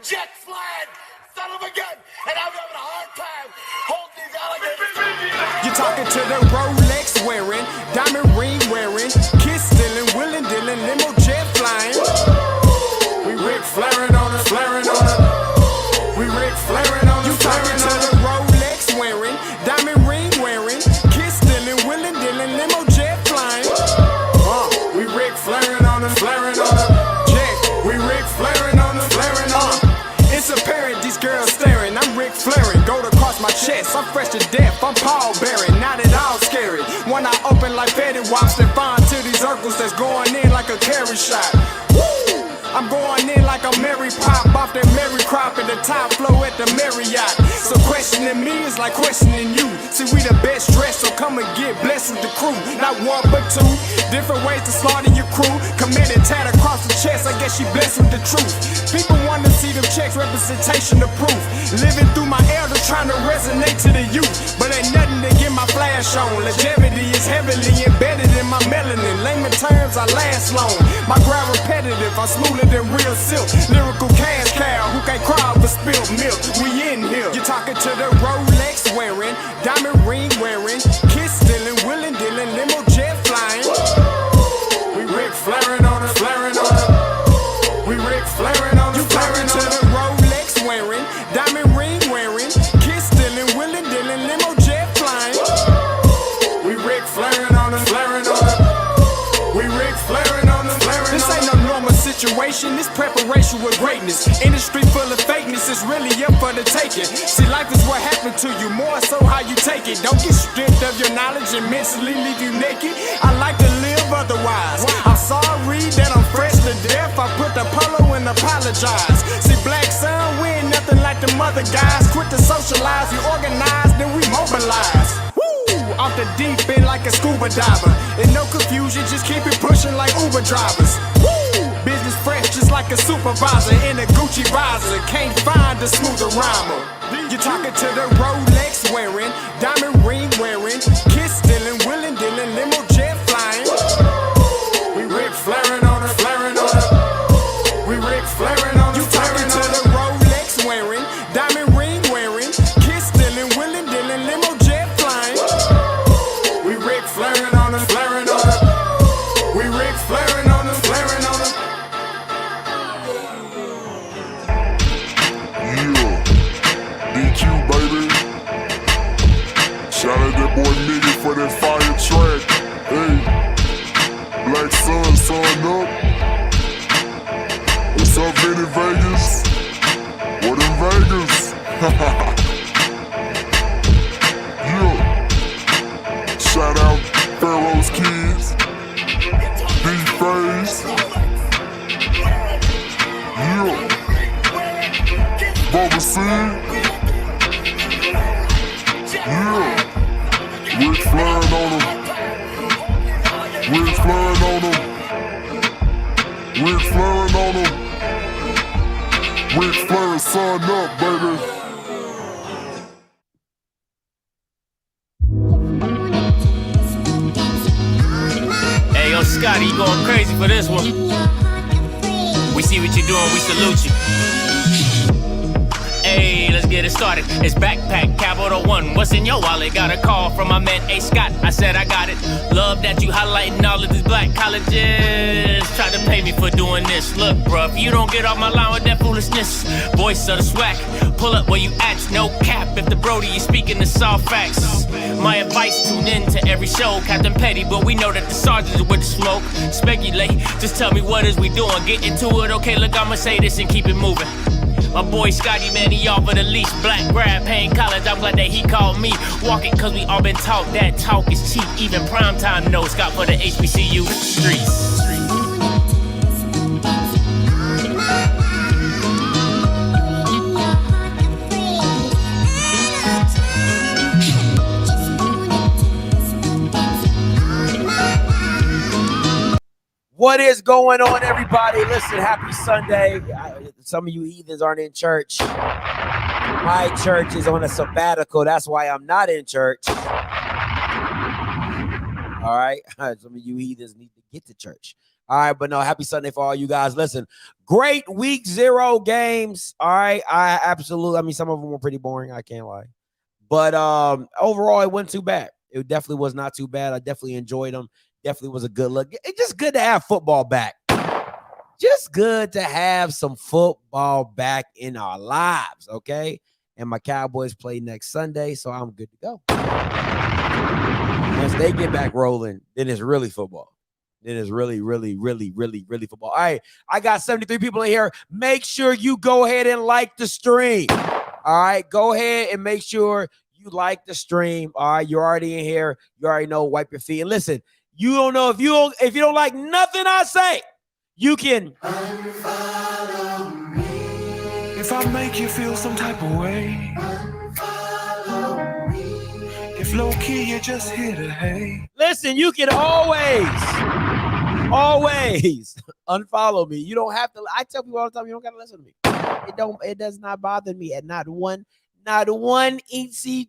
jet flying son of a gun, and I'm having a hard time holding these alligators. You're talking to the Rolex wearing, diamond ring wearing, kiss stealing, willing dealing, limo jet flying. We Rick flaring on us, flaring on us. We Rick flaring on us. You talking to the Rolex wearing, diamond ring wearing, kiss stealing, willing dealing, limo jet flying. We Rick flaring on us, flaring on us. Yeah, we Rick flaring on us, flaring on us. It's apparent these girls staring. I'm Rick flaring, gold across my chest. I'm fresh to death, I'm Paul Bearing. Not at all scary. One eye open like Betty Wops and find to these circles that's going in like a carry shot. Woo! I'm going in like a Mary Pop off that Mary Crop at the top flow at the Marriott. So questioning me is like questioning you. See, we the best dressed, so come and get blessed with the crew. Not one but two, different ways to slaughter your crew. Committed tat across the chest, I guess she blessed with the truth. People want to see them checks, representation of proof. Living through my elders, trying to resonate to the youth. But ain't nothing to get my flash on. Longevity is heavily embedded in my melanin. Layman terms, I last long. My grind repetitive, I'm smoother than real silk. Lyrical cash cow who can't cry for spilled milk. We in here. You're talking to the Rolex wearing, diamond ring wearing, kiss stealing, willing dealing, limo jet flying. We Rick flaring on us, flaring on us. We Rick flaring on us. You talking to the Rolex wearing, diamond ring wearing, kiss stealing, willing dealing, limo jet flying. We Rick flaring on us, flaring on us. We Rick flaring on us, flaring on us. This ain't no normal situation, this preparation with greatness. Industry full of fakeness, it's really up for the taking. See, life is what happened to you, more so how you take it. Don't get stripped of your knowledge and mentally leave you naked. I like to live otherwise. I'm sorry that I'm fresh to death. I put the polo and apologize. See, Black Sun, we ain't nothing like the mother guys. Quit to socialize, we organize, then we mobilize. Off the deep end like a scuba diver. And no confusion, just keep it pushing like Uber drivers. Woo! Business fresh just like a supervisor in a Gucci visor. Can't find a smoother rhymer. You're talking to the Rolex wearing, diamond ring wearing, kiss stealing, willing dealing, limo jet flying. We Rick flaring on us, flaring on us. We Rick flaring on us. You talking to the Rolex wearing, diamond ring wearing, kiss stealing, willing dealing, limo jet flying. We Rick flaring on us, flaring on us. We Rick flaring on us, flaring on us. Yeah, DQ baby. Shout out that boy Nigga for that fire track. Hey, Black Sun, sun up. What's up, Vinny Vegas? What in Vegas? Yeah. Shout out Pharaoh's Kids, D-Phase. Yeah. Bubba C. Yeah. Rick flaring on them. Rick flaring on them. Rick flaring on them. Rick flaring, sun up, baby. Hey, yo, Scotty, you going crazy for this one. We see what you're doing, we salute you. Hey, let's get it started. It's Backpack Capital One. What's in your wallet? Got a call from my man A. Scott. I said I got it. Love that you highlighting all of these black colleges. Try to pay me for doing this. Look, bruh, if you don't get off my line with that foolishness, voice of the swag, pull up where you at. No cap if the Brody is speaking the soft facts. My advice, tune in to every show. Captain Petty, but we know that the sergeants with the smoke. Speculate, just tell me what is we doing. Get into it, okay, look, I'ma say this and keep it moving. My boy Scotty, man, he offered the leash. Black grad, paying college, I'm glad that he called me. Walking cause we all been taught that talk is cheap. Even primetime knows Scott for the HBCU streets. What is going on, everybody? Listen, happy Sunday. Some of you heathens aren't in church. My church is on a sabbatical. That's why I'm not in church. All right. Some of you heathens need to get to church. All right, but no, happy Sunday for all you guys. Listen, great week 0 games. All right, I mean, some of them were pretty boring. I can't lie. But overall, it wasn't too bad. It definitely was not too bad. I definitely enjoyed them. Definitely was a good look. It's just good to have football back. Just good to have some football back in our lives, okay? And my Cowboys play next Sunday, so I'm good to go. Once they get back rolling, then it's really football. Then it's really, really, really, really, really football. All right, I got 73 people in here. Make sure you go ahead and like the stream. All right, go ahead and make sure you like the stream. All right, you're already in here. You already know, wipe your feet. And listen, you don't know if you don't like nothing I say, you can Unfollow me. If I make you feel some type of way, unfollow me. If low key you're just here to hate. Listen, you can always unfollow me. You don't have to. I tell people all the time, you don't gotta listen to me. It does not bother me at not one teensy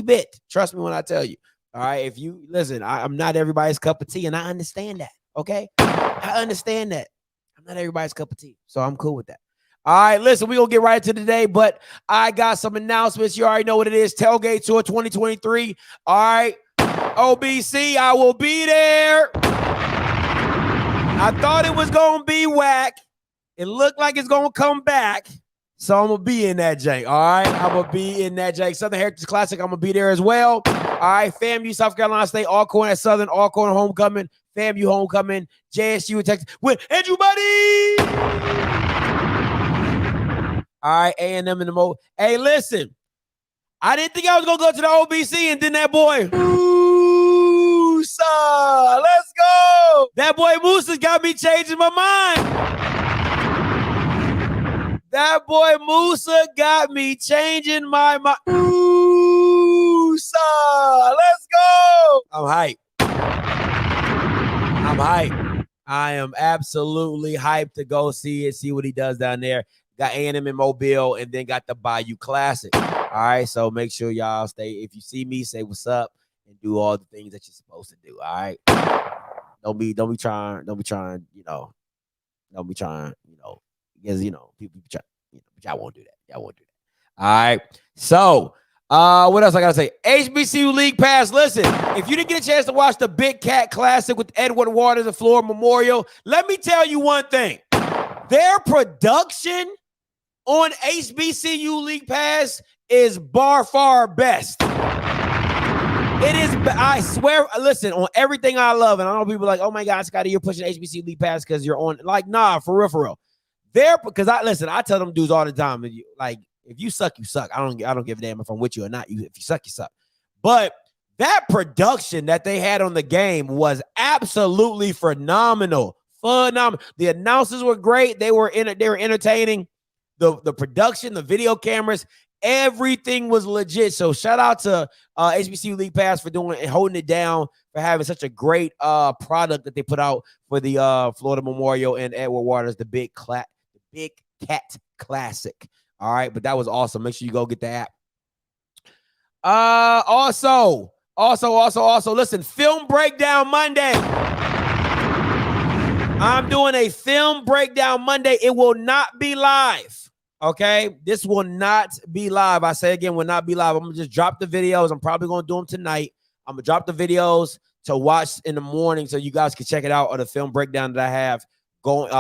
bit. Trust me when I tell you. All right. If you listen, I'm not everybody's cup of tea, and I understand that. Okay. I understand that. I'm not everybody's cup of tea. So I'm cool with that. All right, listen, we're going to get right into today, but I got some announcements. You already know what it is. Tailgate Tour 2023. All right, OBC, I will be there. I thought it was going to be whack. It looked like it's going to come back. So I'm going to be in that jank, all right? I'm going to be in that jank. Southern Heritage Classic, I'm going to be there as well. All right, FAMU, South Carolina State, Alcorn at Southern, Alcorn homecoming, FAMU homecoming, JSU in Texas with Andrew Buddy. All right, A&M in the mode. Hey, listen, I didn't think I was going to go to the OBC, and then that boy, Musa, let's go. That boy Musa got me changing my mind. That boy Musa got me changing my mind. Musa, let's go. I'm hyped. I am absolutely hyped to go see what he does down there. Got A&M in Mobile, and then got the Bayou Classic. All right, so make sure y'all stay. If you see me, say what's up and do all the things that you're supposed to do. All right, don't be trying, because people try, but y'all won't do that. All right, so what else I gotta say? HBCU League Pass. Listen, if you didn't get a chance to watch the Big Cat Classic with Edward Waters and Florida Memorial, let me tell you one thing: their production on HBCU League Pass is bar far best. It is, I swear, listen, on everything I love, and I know people are like, oh my God, Scotty, you're pushing HBCU League Pass because you're on, like, nah, for real. Because I tell them dudes all the time, like, if you suck, you suck. I don't give a damn if I'm with you or not. If you suck, you suck. But that production that they had on the game was absolutely phenomenal. The announcers were great. They were entertaining. The production, the video cameras, everything was legit. So shout out to HBCU League Pass for doing it and holding it down, for having such a great product that they put out for the Florida Memorial and Edward Waters, the Big Cat Classic. All right, but that was awesome. Make sure you go get the app. Also, listen, Film Breakdown Monday. I'm doing a Film Breakdown Monday. It will not be live. Okay, this will not be live. I say again, will not be live. I'm gonna just drop the videos. I'm probably gonna do them tonight. I'm gonna drop the videos to watch in the morning so you guys can check it out, or the film breakdown that I have going,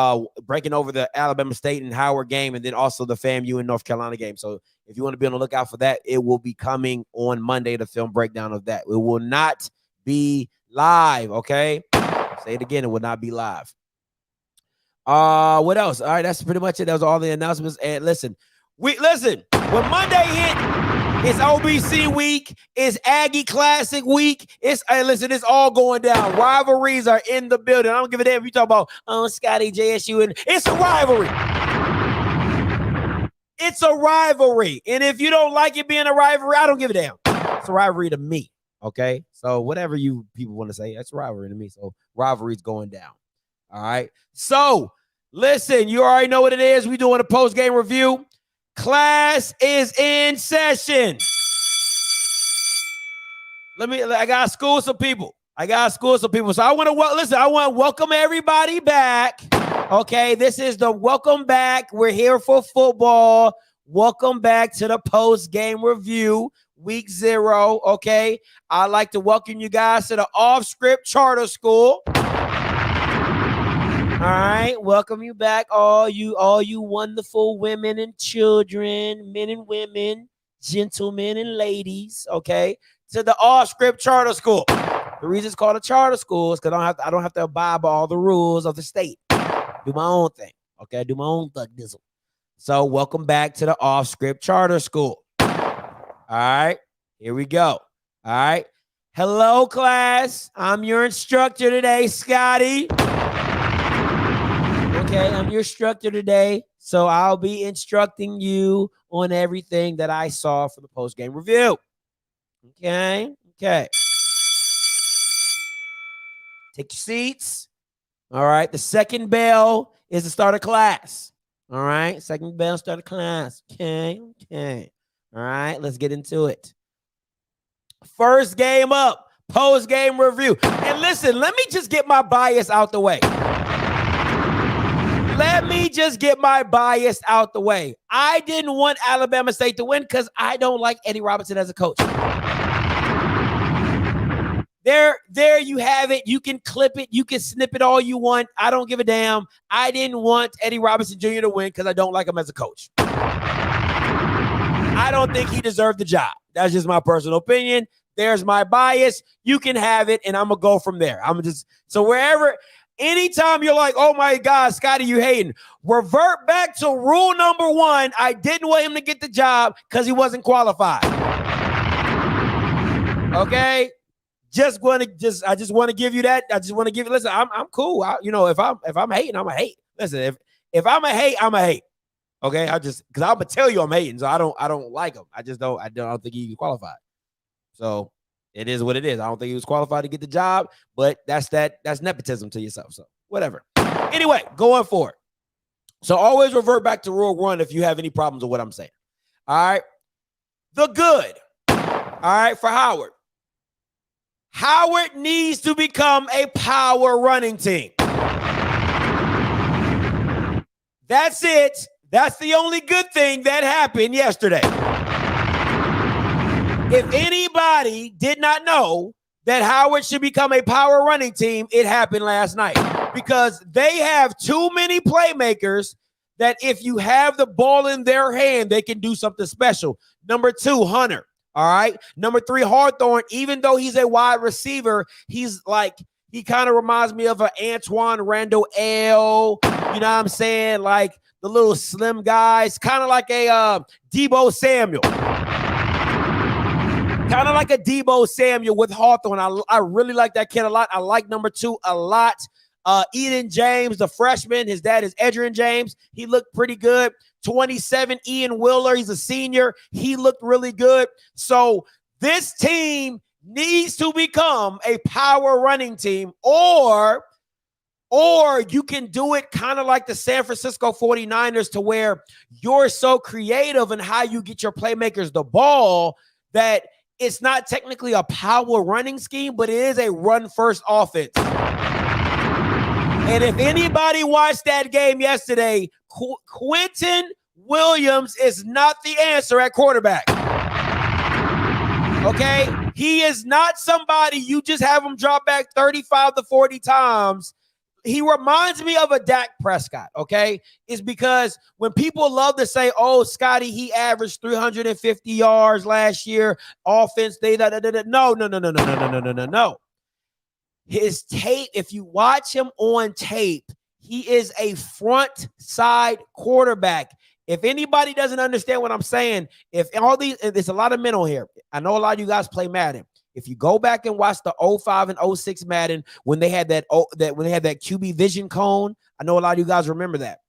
breaking over the Alabama State and Howard game, and then also the FAMU and North Carolina game. So if you want to be on the lookout for that, it will be coming on Monday, the film breakdown of that. It will not be live. Okay, say it again, it will not be live. What else? All right, that's pretty much it. That was all the announcements. And listen, when Monday hit, it's OBC week, it's Aggie Classic week. It's all going down. Rivalries are in the building. I don't give a damn if you talk about Scotty, JSU, and it's a rivalry. It's a rivalry. And if you don't like it being a rivalry, I don't give a damn. It's a rivalry to me. Okay. So whatever you people want to say, that's a rivalry to me. So rivalry's going down. All right. So listen, you already know what it is. We doing a post-game review. Class is in session. I gotta school some people. I got to school some people. So I want to listen. I want to welcome everybody back. Okay, this is the welcome back. We're here for football. Welcome back to the post-game review, week 0. Okay, I'd like to welcome you guys to the Off-Script Charter School. All right, welcome you back, all you wonderful women and children, men and women, gentlemen and ladies. Okay, to the Off-Script Charter School. The reason it's called a charter school is because I don't have to abide by all the rules of the state. Do my own thing. Okay, do my own thug dizzle. So welcome back to the Off-Script Charter School. All right, here we go. All right. Hello, class. I'm your instructor today, Scotty. Okay, I'm your instructor today. So I'll be instructing you on everything that I saw for the post-game review. Okay. Take your seats. All right. The second bell is the start of class. All right. Second bell, start of class. Okay. All right. Let's get into it. First game up, post-game review. And listen, let me just get my bias out the way. I didn't want Alabama State to win because I don't like Eddie Robinson as a coach. There you have it. You can clip it. You can snip it all you want. I don't give a damn. I didn't want Eddie Robinson Jr. to win because I don't like him as a coach. I don't think he deserved the job. That's just my personal opinion. There's my bias. You can have it, and I'm going to go from there. Anytime you're like, oh my God, Scotty, you hating, revert back to rule number 1. I didn't want him to get the job because he wasn't qualified. Okay? I just want to give you that. Listen, I'm cool. If I'm hating, I'm a hate. Listen, if I'm a hate, I'm a hate. Okay, because I'm gonna tell you I'm hating, so I don't like him. I don't think he's qualified. So it is what it is. I don't think he was qualified to get the job, but that's nepotism to yourself. So whatever. Anyway, going forward. So always revert back to rule 1 if you have any problems with what I'm saying. All right. The good. All right, for Howard. Howard needs to become a power running team. That's it. That's the only good thing that happened yesterday. If anybody did not know that Howard should become a power running team, it happened last night because they have too many playmakers that if you have the ball in their hand, they can do something special. Number 2, Hunter. All right. Number 3, Hawthorne, even though he's a wide receiver, he kind of reminds me of an Antoine Randall L. You know what I'm saying? Like the little slim guys, kind of like a Debo Samuel. Kind of like a Debo Samuel with Hawthorne. I really like that kid a lot. I like number 2 a lot. Eden James, the freshman, his dad is Edgerrin James. He looked pretty good. 27, Ian Wheeler, he's a senior. He looked really good. So this team needs to become a power running team, or you can do it kind of like the San Francisco 49ers to where you're so creative in how you get your playmakers the ball that it's not technically a power running scheme, but it is a run-first offense. And if anybody watched that game yesterday, Quentin Williams is not the answer at quarterback. Okay? He is not somebody you just have him drop back 35 to 40 times. He reminds me of a Dak Prescott, okay? It's because when people love to say, oh, Scotty, he averaged 350 yards last year, offense, no. His tape, if you watch him on tape, he is a front side quarterback. If anybody doesn't understand what I'm saying, there's a lot of mental here. I know a lot of you guys play Madden. If you go back and watch the 05 and 06 Madden, when they had that QB vision cone, I know a lot of you guys remember that.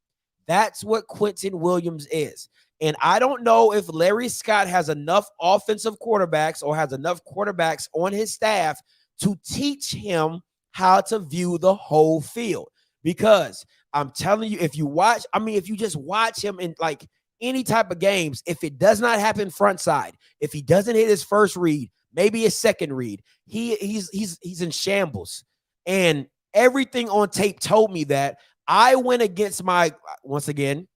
That's what Quentin Williams is. And I don't know if Larry Scott has enough offensive quarterbacks or has enough quarterbacks on his staff to teach him how to view the whole field. Because I'm telling you, if you just watch him in like any type of games, if it does not happen front side, if he doesn't hit his first read, maybe his second read. He's in shambles. And everything on tape told me that. I went against once again,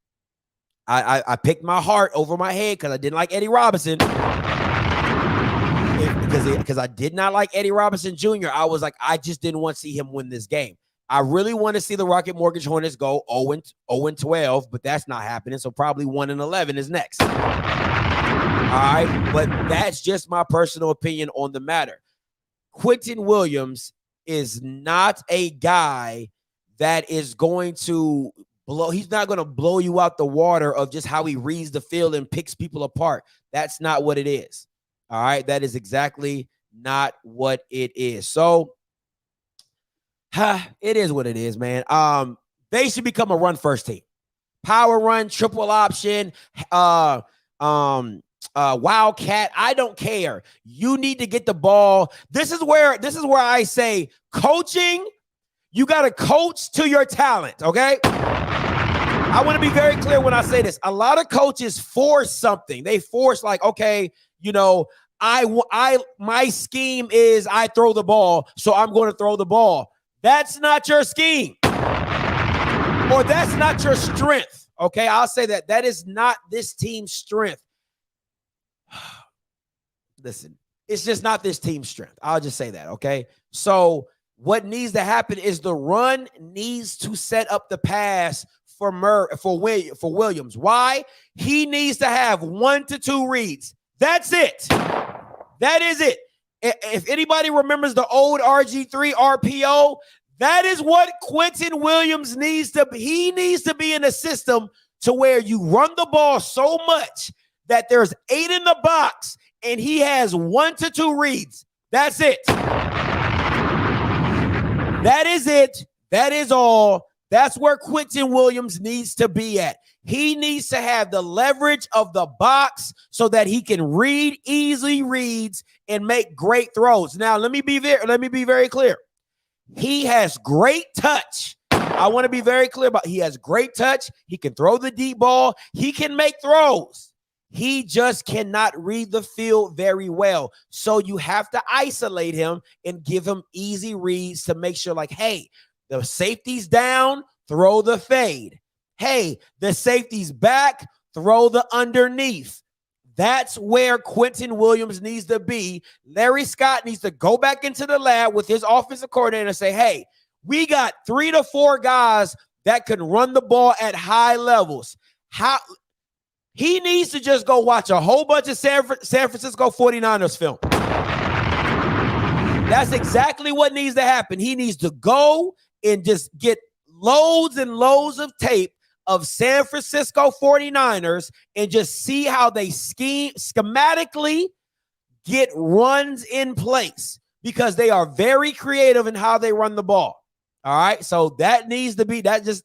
I picked my heart over my head because I didn't like Eddie Robinson. Because I did not like Eddie Robinson Jr. I was like, I just didn't want to see him win this game. I really want to see the Rocket Mortgage Hornets go 0-12, but that's not happening. So probably 1-11 is next. All right. But that's just my personal opinion on the matter. Quentin Williams is not a guy that is going to he's not going to blow you out the water of just how he reads the field and picks people apart. That's not what it is. All right. That is exactly not what it is. So it is what it is, man. They should become a run first team. Power run, triple option, wildcat. I don't care. You need to get the ball. This is where I say coaching, you got to coach to your talent, okay? I want to be very clear when I say this. A lot of coaches force something. They force like, okay, you know, my scheme is I throw the ball, so I'm going to throw the ball. That's not your scheme. Or that's not your strength. Okay, I'll say that. That is not this team's strength. Listen, it's just not this team's strength. I'll just say that, okay? So what needs to happen is the run needs to set up the pass for Williams. Why? He needs to have 1 to 2 reads. That's it. That is it. If anybody remembers the old RG3 RPO, that is what Quentin Williams needs to be. He needs to be in a system to where you run the ball so much that there's 8 in the box and he has 1 to 2 reads. That's it. That is it. That is all. That's where Quentin Williams needs to be at. He needs to have the leverage of the box so that he can read easy reads and make great throws. Now, let me be very clear. He has great touch. I want to be very clear about he has great touch. He can throw the deep ball. He can make throws. He just cannot read the field very well. So you have to isolate him and give him easy reads to make sure like, hey, the safety's down, throw the fade. Hey, the safety's back, throw the underneath. That's where Quentin Williams needs to be. Larry Scott needs to go back into the lab with his offensive coordinator and say, hey, we got 3 to 4 guys that can run the ball at high levels. He needs to just go watch a whole bunch of San Francisco 49ers film. That's exactly what needs to happen. He needs to go and just get loads and loads of tape of San Francisco 49ers and just see how they schematically get runs in place because they are very creative in how they run the ball. All right. So that needs to be that's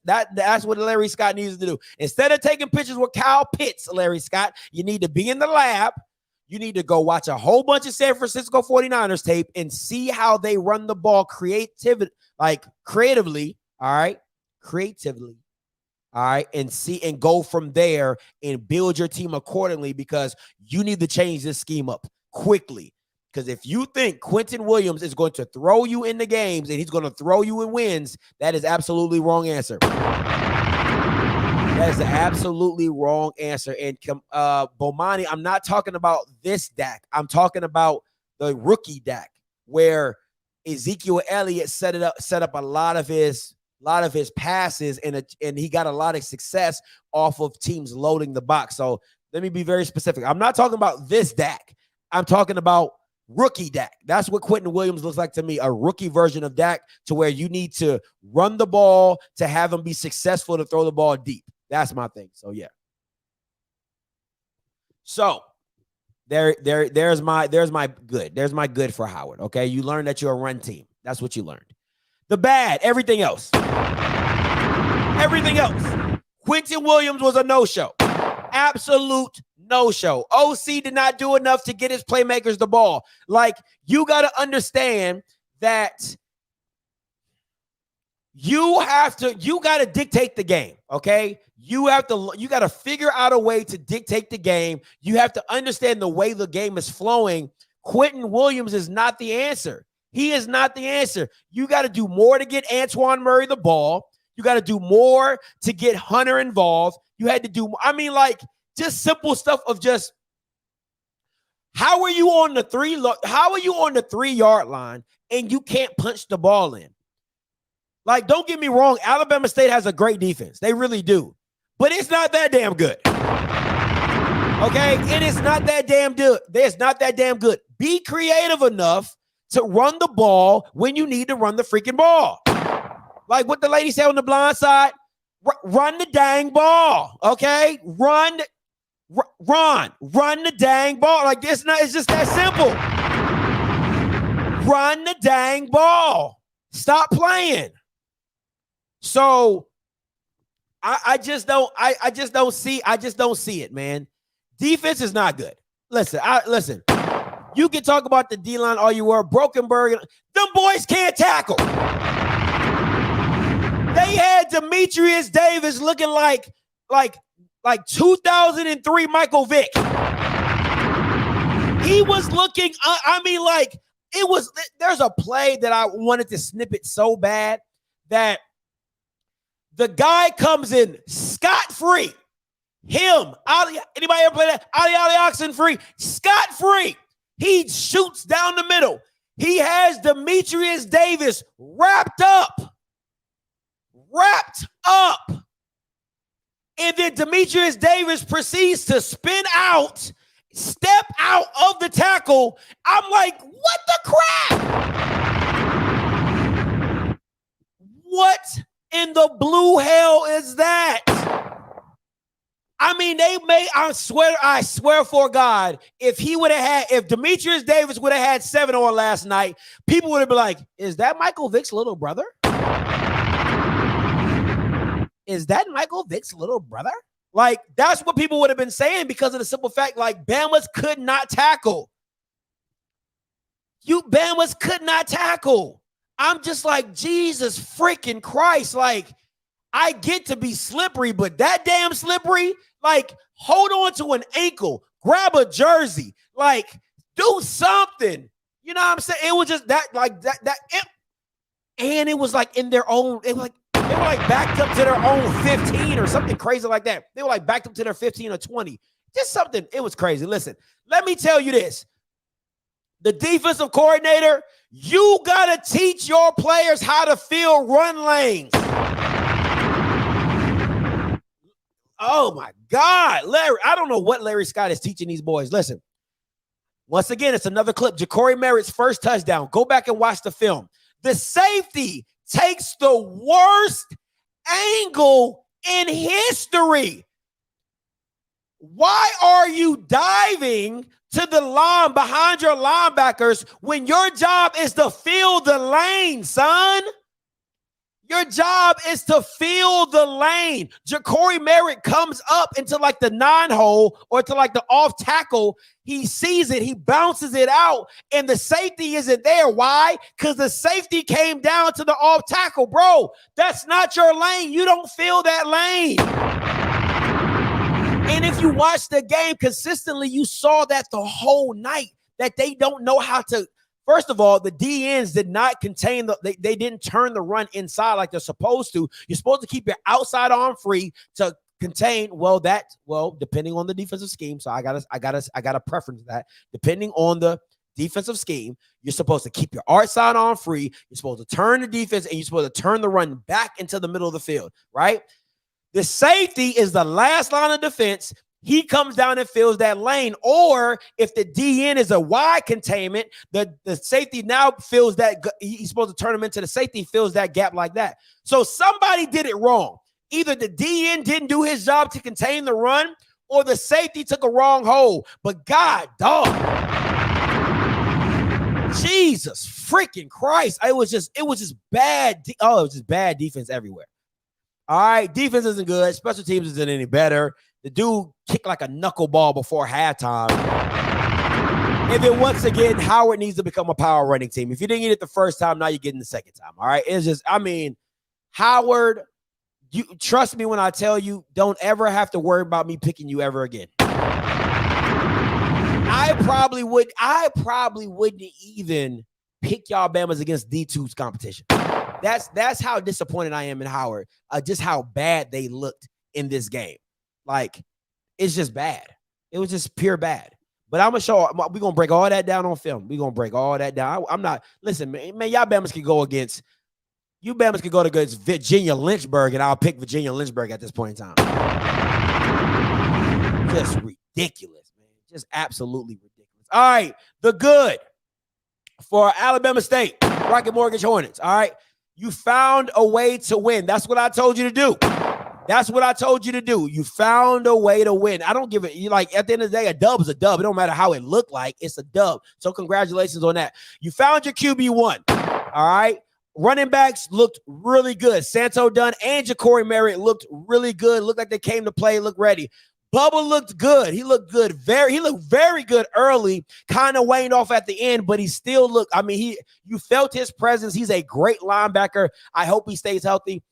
what Larry Scott needs to do. Instead of taking pictures with Kyle Pitts, Larry Scott, you need to be in the lab. You need to go watch a whole bunch of San Francisco 49ers tape and see how they run the ball creatively. All right. Creatively. All right. And see and go from there and build your team accordingly because you need to change this scheme up quickly. Because if you think Quentin Williams is going to throw you in the games and he's going to throw you in wins, that is absolutely wrong answer. That is an absolutely wrong answer. And Bomani, I'm not talking about this Dak. I'm talking about the rookie Dak, where Ezekiel Elliott set up a lot of his passes and he got a lot of success off of teams loading the box. So let me be very specific. I'm not talking about this Dak. I'm talking about rookie Dak. That's what Quentin Williams looks like to me, a rookie version of Dak, to where you need to run the ball to have him be successful to throw the ball deep. That's my thing. So yeah. So there's my good. There's my good for Howard. Okay. You learned that you're a run team. That's what you learned. The bad, everything else. Everything else. Quentin Williams was a no-show. Absolute no-show. OC did not do enough to get his playmakers the ball. Like, you got to understand that you got to dictate the game, okay? You got to figure out a way to dictate the game. You have to understand the way the game is flowing Quentin Williams is not the answer. He is not the answer. You got to do more to get Antoine Murray the ball. You got to do more to get Hunter involved. You had to do, I mean, like, just simple stuff of just, how are you on the 3-yard line and you can't punch the ball in? Like, don't get me wrong, Alabama State has a great defense. They really do. But it's not that damn good. Okay? It is not that damn good. It's not that damn good. Be creative enough to run the ball when you need to run the freaking ball. Like what the lady said on the blind side, run the dang ball. Okay? Run the dang ball. Like, it's just that simple. Run the dang ball. Stop playing. So I just don't see it, man. Defense is not good. Listen. You can talk about the D-line all you want. Brokenberg, them boys can't tackle. They had Demetrius Davis looking like 2003 Michael Vick. He was looking, there's a play that I wanted to snip it so bad that the guy comes in scot-free. Anybody ever play that? Ali Oxenfree, scot-free. He shoots down the middle. He has Demetrius Davis wrapped up. And then Demetrius Davis proceeds to spin out, step out of the tackle. I'm like, what the crap? What in the blue hell is that? I mean, I swear for God, if Demetrius Davis would have had 7 on last night, people would have been like, is that Michael Vick's little brother? Is that Michael Vick's little brother? Like, that's what people would have been saying because of the simple fact, like, Bama's could not tackle. Bama's could not tackle. I'm just like, Jesus freaking Christ. Like, I get to be slippery, but that damn slippery, like, hold on to an ankle, grab a jersey, like, do something. You know what I'm saying? It was just and it was like in their own, they were like backed up to their own 15 or something crazy like that. They were like backed up to their 15 or 20. Just something, it was crazy. Listen, let me tell you this. The defensive coordinator, you got to teach your players how to fill run lanes. Oh, my God. Larry, I don't know what Larry Scott is teaching these boys. Listen, once again, it's another clip. Ja'Cory Merritt's first touchdown. Go back and watch the film. The safety takes the worst angle in history. Why are you diving to the line behind your linebackers when your job is to fill the lane, son? Your job is to fill the lane. Ja'Cory Merritt comes up into like the 9-hole or to like the off tackle. He sees it. He bounces it out, and the safety isn't there. Why? Because the safety came down to the off tackle. Bro, that's not your lane. You don't fill that lane. And if you watch the game consistently, you saw that the whole night that they don't know how to. First of all, the DNs did not contain they didn't turn the run inside like they're supposed to. You're supposed to keep your outside arm free to contain, depending on the defensive scheme. So I got a preference to that. Depending on the defensive scheme, you're supposed to keep your outside arm free. You're supposed to turn the defense and you're supposed to turn the run back into the middle of the field, right? The safety is the last line of defense. He comes down and fills that lane. Or if the DN is a wide containment, the safety now fills that. He's supposed to turn him into the safety, fills that gap like that. So somebody did it wrong. Either the DN didn't do his job to contain the run, or the safety took a wrong hole. But God, dog. Jesus freaking Christ. It was just bad. It was just bad defense everywhere. All right, defense isn't good. Special teams isn't any better. The dude kicked like a knuckleball before halftime. And then once again, Howard needs to become a power running team. If you didn't get it the first time, now you're getting the second time. All right. It's just, Howard, you trust me when I tell you, don't ever have to worry about me picking you ever again. I probably wouldn't even pick y'all Bama's against D2's competition. That's how disappointed I am in Howard. Just how bad they looked in this game. Like, it's just bad. It was just pure bad. But I'm gonna show. We're gonna break all that down on film. We're gonna break all that down. I'm not. Listen, man. Y'all Bama's can go against. You Bama's can go against Virginia Lynchburg, and I'll pick Virginia Lynchburg at this point in time. Just ridiculous, man. Just absolutely ridiculous. All right, the good for Alabama State, Rocket Mortgage Hornets. All right, you found a way to win. That's what I told you to do. That's what I told you to do. You found a way to win. I don't give it. You like at the end of the day, a dub is a dub. It don't matter how it looked like. It's a dub. So congratulations on that. You found your QB1. All right. Running backs looked really good. Santo Dunn and Ja'Cory Merritt looked really good. Looked like they came to play. Looked ready. Bubba looked good. He looked good. He looked very good early, kind of waned off at the end, but he still looked, you felt his presence. He's a great linebacker. I hope he stays healthy.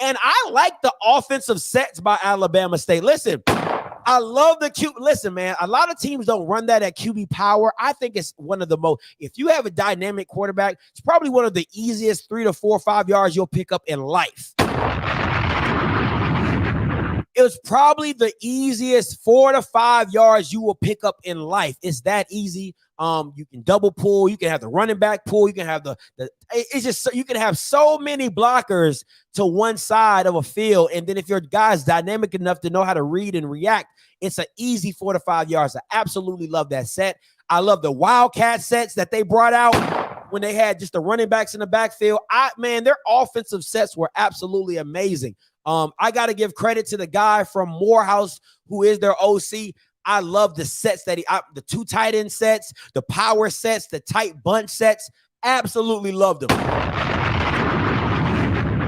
And I like the offensive sets by Alabama State. Listen, I love the QB. Listen, man, a lot of teams don't run that at QB power. I think it's one of the most, if you have a dynamic quarterback, it's probably one of the easiest 3 to 4 or 5 yards you'll pick up in life. It was probably the easiest 4 to 5 yards you will pick up in life. It's that easy. You can double pull. You can have the running back pull. You can have it's just you can have so many blockers to one side of a field. And then if your guy's dynamic enough to know how to read and react, it's an easy 4 to 5 yards. I absolutely love that set. I love the Wildcat sets that they brought out when they had just the running backs in the backfield. Their offensive sets were absolutely amazing. I got to give credit to the guy from Morehouse, who is their OC. I love the sets that the 2 tight end sets, the power sets, the tight bunch sets. Absolutely loved them.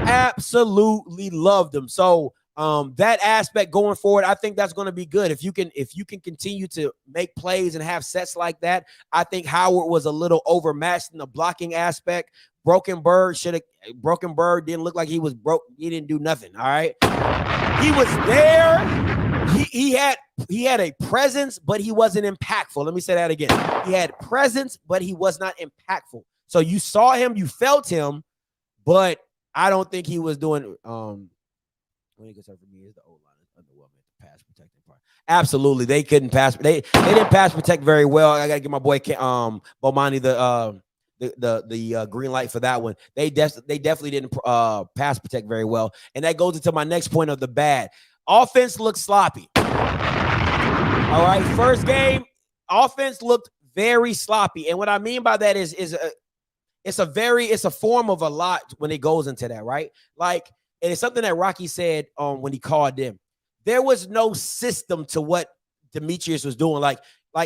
Absolutely loved them. So that aspect going forward, I think that's going to be good. If you can continue to make plays and have sets like that, I think Howard was a little overmatched in the blocking aspect. Broken Bird didn't look like he was broke. He didn't do nothing. All right. He was there. He had a presence, but he wasn't impactful. Let me say that again. He had presence, but he was not impactful. So you saw him, you felt him, but I don't think he was doing when he gets up for me is the O line underwhelming at the pass protecting part. Absolutely. They couldn't pass. They didn't pass protect very well. I gotta give my boy Bomani the green light for that one. They definitely didn't pass protect very well. And that goes into my next point of the bad. Offense looked sloppy. All right. First game, offense looked very sloppy. And what I mean by that is it's a form of a lot when it goes into that, right? Like, and it's something that Rocky said when he called them. There was no system to what Demetrius was doing. Like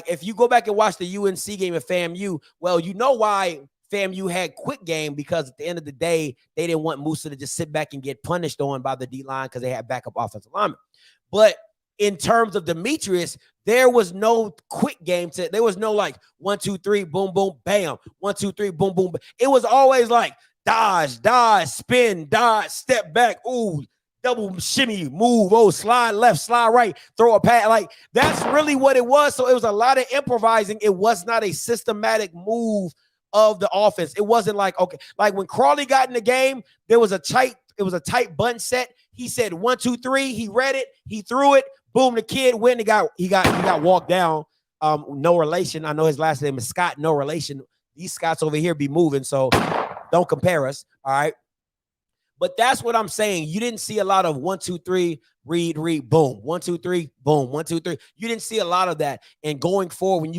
if you go back and watch the UNC game at FAMU, well, you know why FAMU had quick game, because at the end of the day, they didn't want Musa to just sit back and get punished on by the D-line because they had backup offensive linemen. But in terms of Demetrius, there was no quick game. There was no like 1, 2, 3, boom, boom, bam. 1, 2, 3, boom, boom. It was always like dodge, spin, dodge, step back, ooh, double shimmy, move, oh, slide left, slide right, throw a pass. Like, that's really what it was. So it was a lot of improvising. It was not a systematic move of the offense. It wasn't like, okay, like when Crawley got in the game, it was a tight bunch set. He said 1, 2, 3. He read it. He threw it. Boom, the kid went. He got walked down. No relation. I know his last name is Scott. No relation. These Scotts over here be moving, so don't compare us. All right. But that's what I'm saying. You didn't see a lot of 1, 2, 3, read, boom. 1, 2, 3, boom. 1, 2, 3. You didn't see a lot of that. And going forward,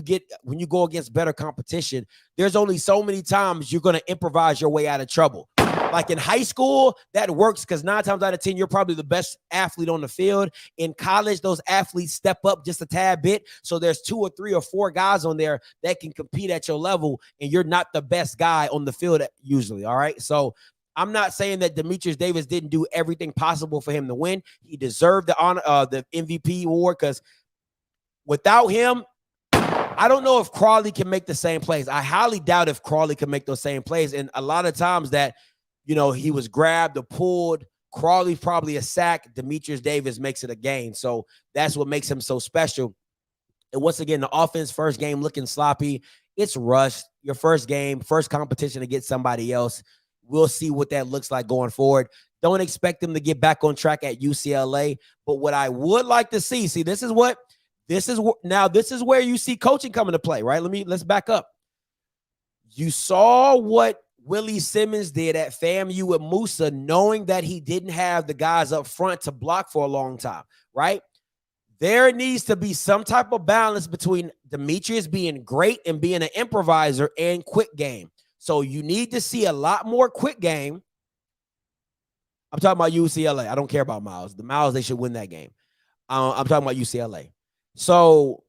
when you go against better competition, there's only so many times you're going to improvise your way out of trouble. Like in high school, that works because 9 times out of 10, you're probably the best athlete on the field. In college, those athletes step up just a tad bit. So there's 2 or 3 or 4 guys on there that can compete at your level, and you're not the best guy on the field usually. All right. So I'm not saying that Demetrius Davis didn't do everything possible for him to win. He deserved the honor, the MVP award, because without him, I don't know if Crawley can make the same plays. I highly doubt if Crawley can make those same plays. And a lot of times that, he was grabbed or pulled. Crawley probably a sack. Demetrius Davis makes it a gain. So that's what makes him so special. And once again, the offense first game looking sloppy. It's rushed. Your first game, first competition against somebody else. We'll see what that looks like going forward. Don't expect them to get back on track at UCLA. But what I would like to see, this is where you see coaching come into play, right? Let's back up. You saw what Willie Simmons did at FAMU with Musa, knowing that he didn't have the guys up front to block for a long time, right? There needs to be some type of balance between Demetrius being great and being an improviser and quick game. So you need to see a lot more quick game. I'm talking about UCLA. I don't care about Miles. The Miles, they should win that game. I'm talking about UCLA. So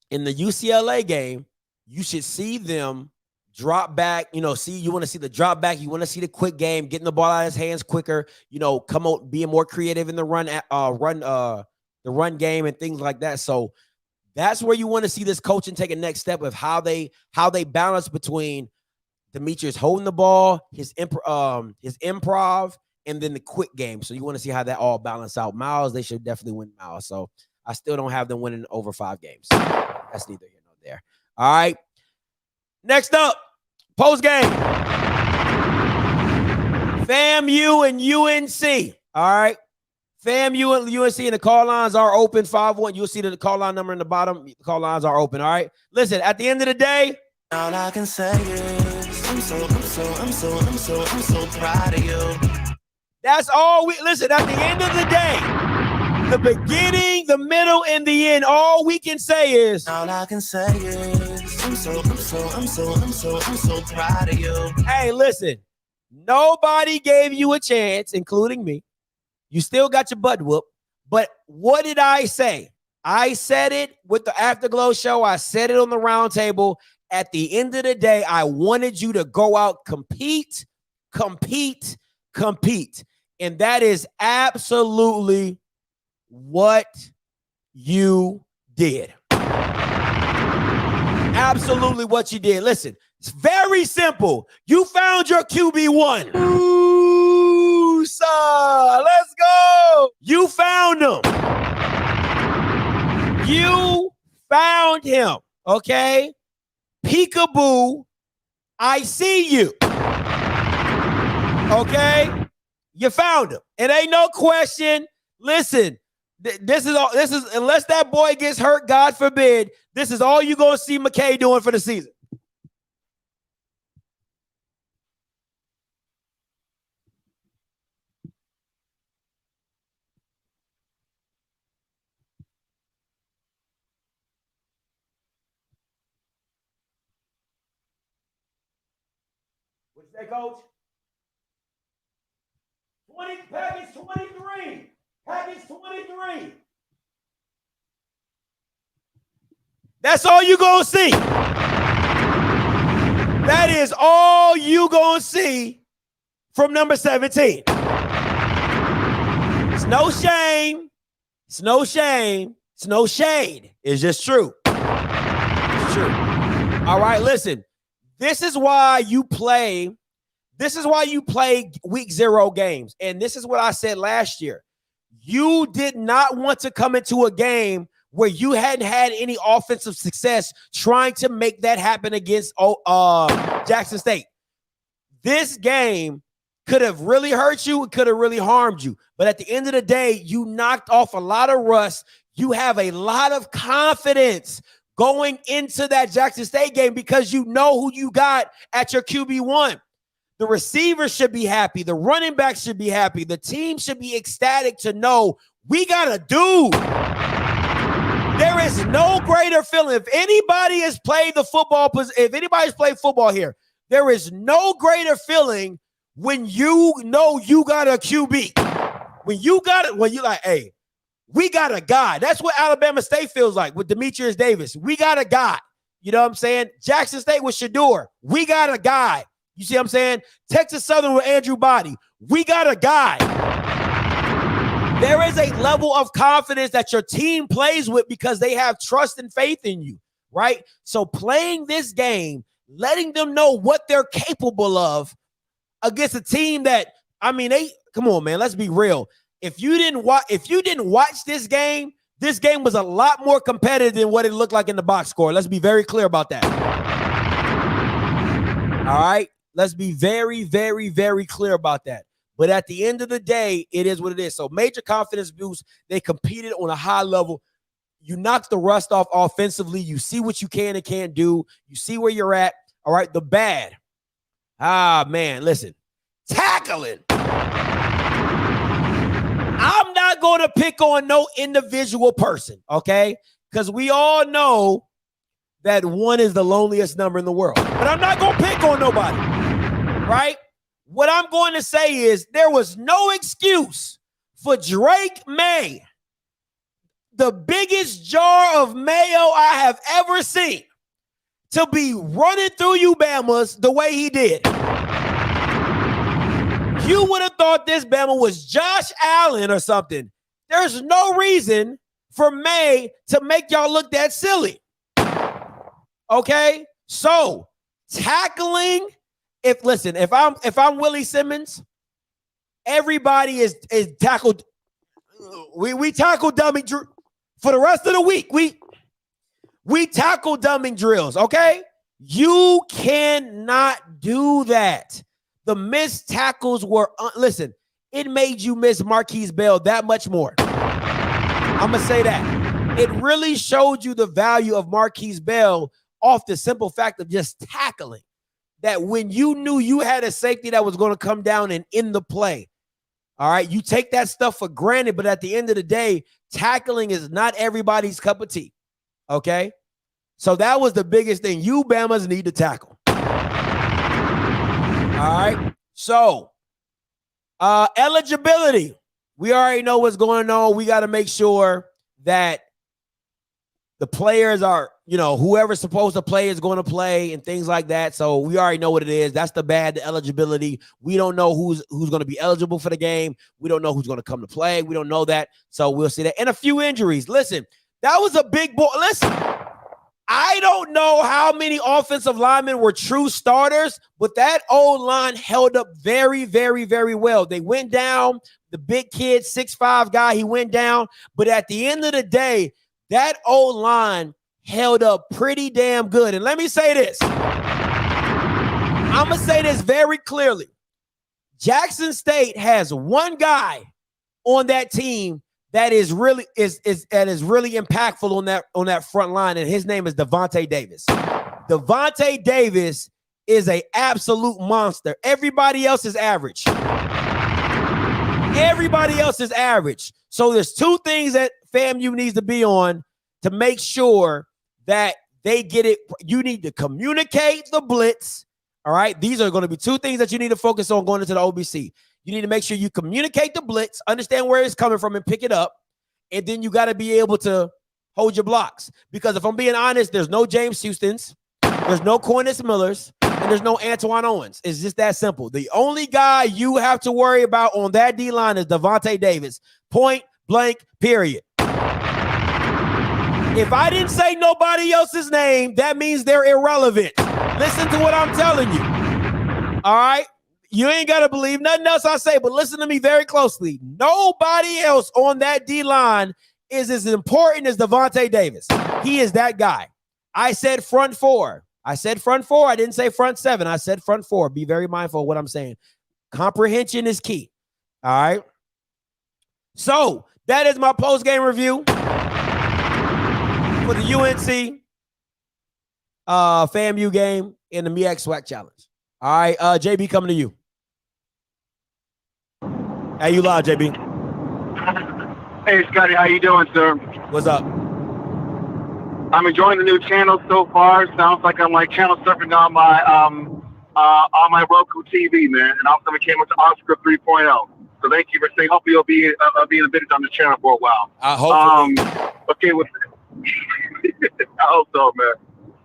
in the UCLA game, you should see them drop back, you want to see the drop back. You want to see the quick game, getting the ball out of his hands quicker, come out, being more creative in the run game and things like that. So that's where you want to see this coaching take a next step of how they balance between Demetrius holding the ball, his improv, and then the quick game. So you want to see how that all balance out. Miles, they should definitely win Miles. So I still don't have them winning over 5 games. That's neither here nor there. All right. Next up, post game. FAMU and UNC. All right. FAMU and UNC, and the call lines are open. 5-1. You'll see the call line number in the bottom. The call lines are open. All right. Listen, at the end of the day, all I can say is I'm so proud of you. That's all listen, at the end of the day, the beginning, the middle, and the end, all we can say is all I can say is I'm so proud of you. Hey, listen, nobody gave you a chance, including me. You still got your butt whooped. But what did I say? I said it with the Afterglow show. I said it on the round table. At the end of the day, I wanted you to go out, compete. And that is absolutely what you did. Absolutely what you did. Listen, it's very simple. You found your QB1. Ooh, sir, let's go. You found him. You found him, okay? Peekaboo, I see you. Okay? You found him. It ain't no question. Listen, this is unless that boy gets hurt, God forbid, this is all you're going to see McKay doing for the season. What'd you say, Coach? Package 23. Package 23. That's all you gonna see. That is all you gonna see from number 17. It's no shame. It's no shame. It's no shade. It's just true. It's true. All right, listen. This is why you play week 0 games. And this is what I said last year. You did not want to come into a game where you hadn't had any offensive success trying to make that happen against Jackson State. This game could have really hurt you. It could have really harmed you. But at the end of the day, you knocked off a lot of rust. You have a lot of confidence going into that Jackson State game because you know who you got at your QB1. The receivers should be happy. The running backs should be happy. The team should be ecstatic to know we got a dude. There is no greater feeling. If anybody has played football here, there is no greater feeling when you know you got a QB. When you like, hey, we got a guy. That's what Alabama State feels like with Demetrius Davis. We got a guy. You know what I'm saying? Jackson State with Shador. We got a guy. You see what I'm saying? Texas Southern with Andrew Body. We got a guy. There is a level of confidence that your team plays with because they have trust and faith in you, right? So playing this game, letting them know what they're capable of against a team that, come on, man, let's be real. If you didn't watch this game, this game was a lot more competitive than what it looked like in the box score. Let's be very clear about that. All right? Let's be very, very, very clear about that. But at the end of the day, it is what it is. So major confidence boost. They competed on a high level. You knock the rust off offensively. You see what you can and can't do. You see where you're at. All right, the bad. Man, listen. Tackling. I'm not going to pick on no individual person, okay? Because we all know that 1 is the loneliest number in the world. But I'm not going to pick on nobody, right? What I'm going to say is there was no excuse for Drake May, the biggest jar of mayo I have ever seen, to be running through you Bamas the way he did. You would have thought this Bama was Josh Allen or something. There's no reason for May to make y'all look that silly. Okay? So, tackling, if I'm Willie Simmons, everybody is tackled. We tackle dummy for the rest of the week. We tackle dumbing drills, okay? You cannot do that. The missed tackles were, listen, it made you miss Marquise Bell that much more. I'm going to say that. It really showed you the value of Marquise Bell off the simple fact of just tackling. That when you knew you had a safety that was going to come down and end the play, all right, you take that stuff for granted, but at the end of the day, tackling is not everybody's cup of tea, okay? So that was the biggest thing. You Bamas need to tackle. All right, so eligibility. We already know what's going on. We got to make sure that the players are, whoever's supposed to play is going to play and things like that. So we already know what it is. That's the eligibility. We don't know who's going to be eligible for the game. We don't know who's going to come to play. We don't know that. So we'll see that. And a few injuries. Listen, that was a big ball. Listen, I don't know how many offensive linemen were true starters, but that old line held up very, very, very well. They went down. The big kid, 6'5" guy, he went down. But at the end of the day, that old line held up pretty damn good. And let me say this. I'm going to say this very clearly. Jackson State has one guy on that team that is really impactful on that front line, and his name is Devontae Davis. Devontae Davis is an absolute monster. Everybody else is average. Everybody else is average. So there's two things that FAMU needs to be on to make sure that they get it. You need to communicate the blitz. All right. These are going to be two things that you need to focus on going into the OBC. You need to make sure you communicate the blitz, understand where it's coming from and pick it up. And then you got to be able to hold your blocks. Because if I'm being honest, there's no James Houstons, there's no Cornelius Millers, and there's no Antoine Owens. It's just that simple. The only guy you have to worry about on that D-line is Devontae Davis. Point blank, period. If I didn't say nobody else's name, that means they're irrelevant. Listen to what I'm telling you. All right? You ain't got to believe nothing else I say, but listen to me very closely. Nobody else on that D-line is as important as Devontae Davis. He is that guy. I said front four. I didn't say front seven. I said front four. Be very mindful of what I'm saying. Comprehension is key. All right? So, that is my post-game review for the UNC FAMU game in the MEAC SWAC Challenge. All right, JB, coming to you. Hey, you live, JB. Hey, Scotty, how you doing, sir? What's up? I'm enjoying the new channel so far. Sounds like I'm like channel surfing on my Roku TV, man. And also we came with the OFFSCRIPT 3.0. So thank you for saying. Hopefully you'll be being embedded on the channel for a while. Hopefully. Okay, I hope so, man.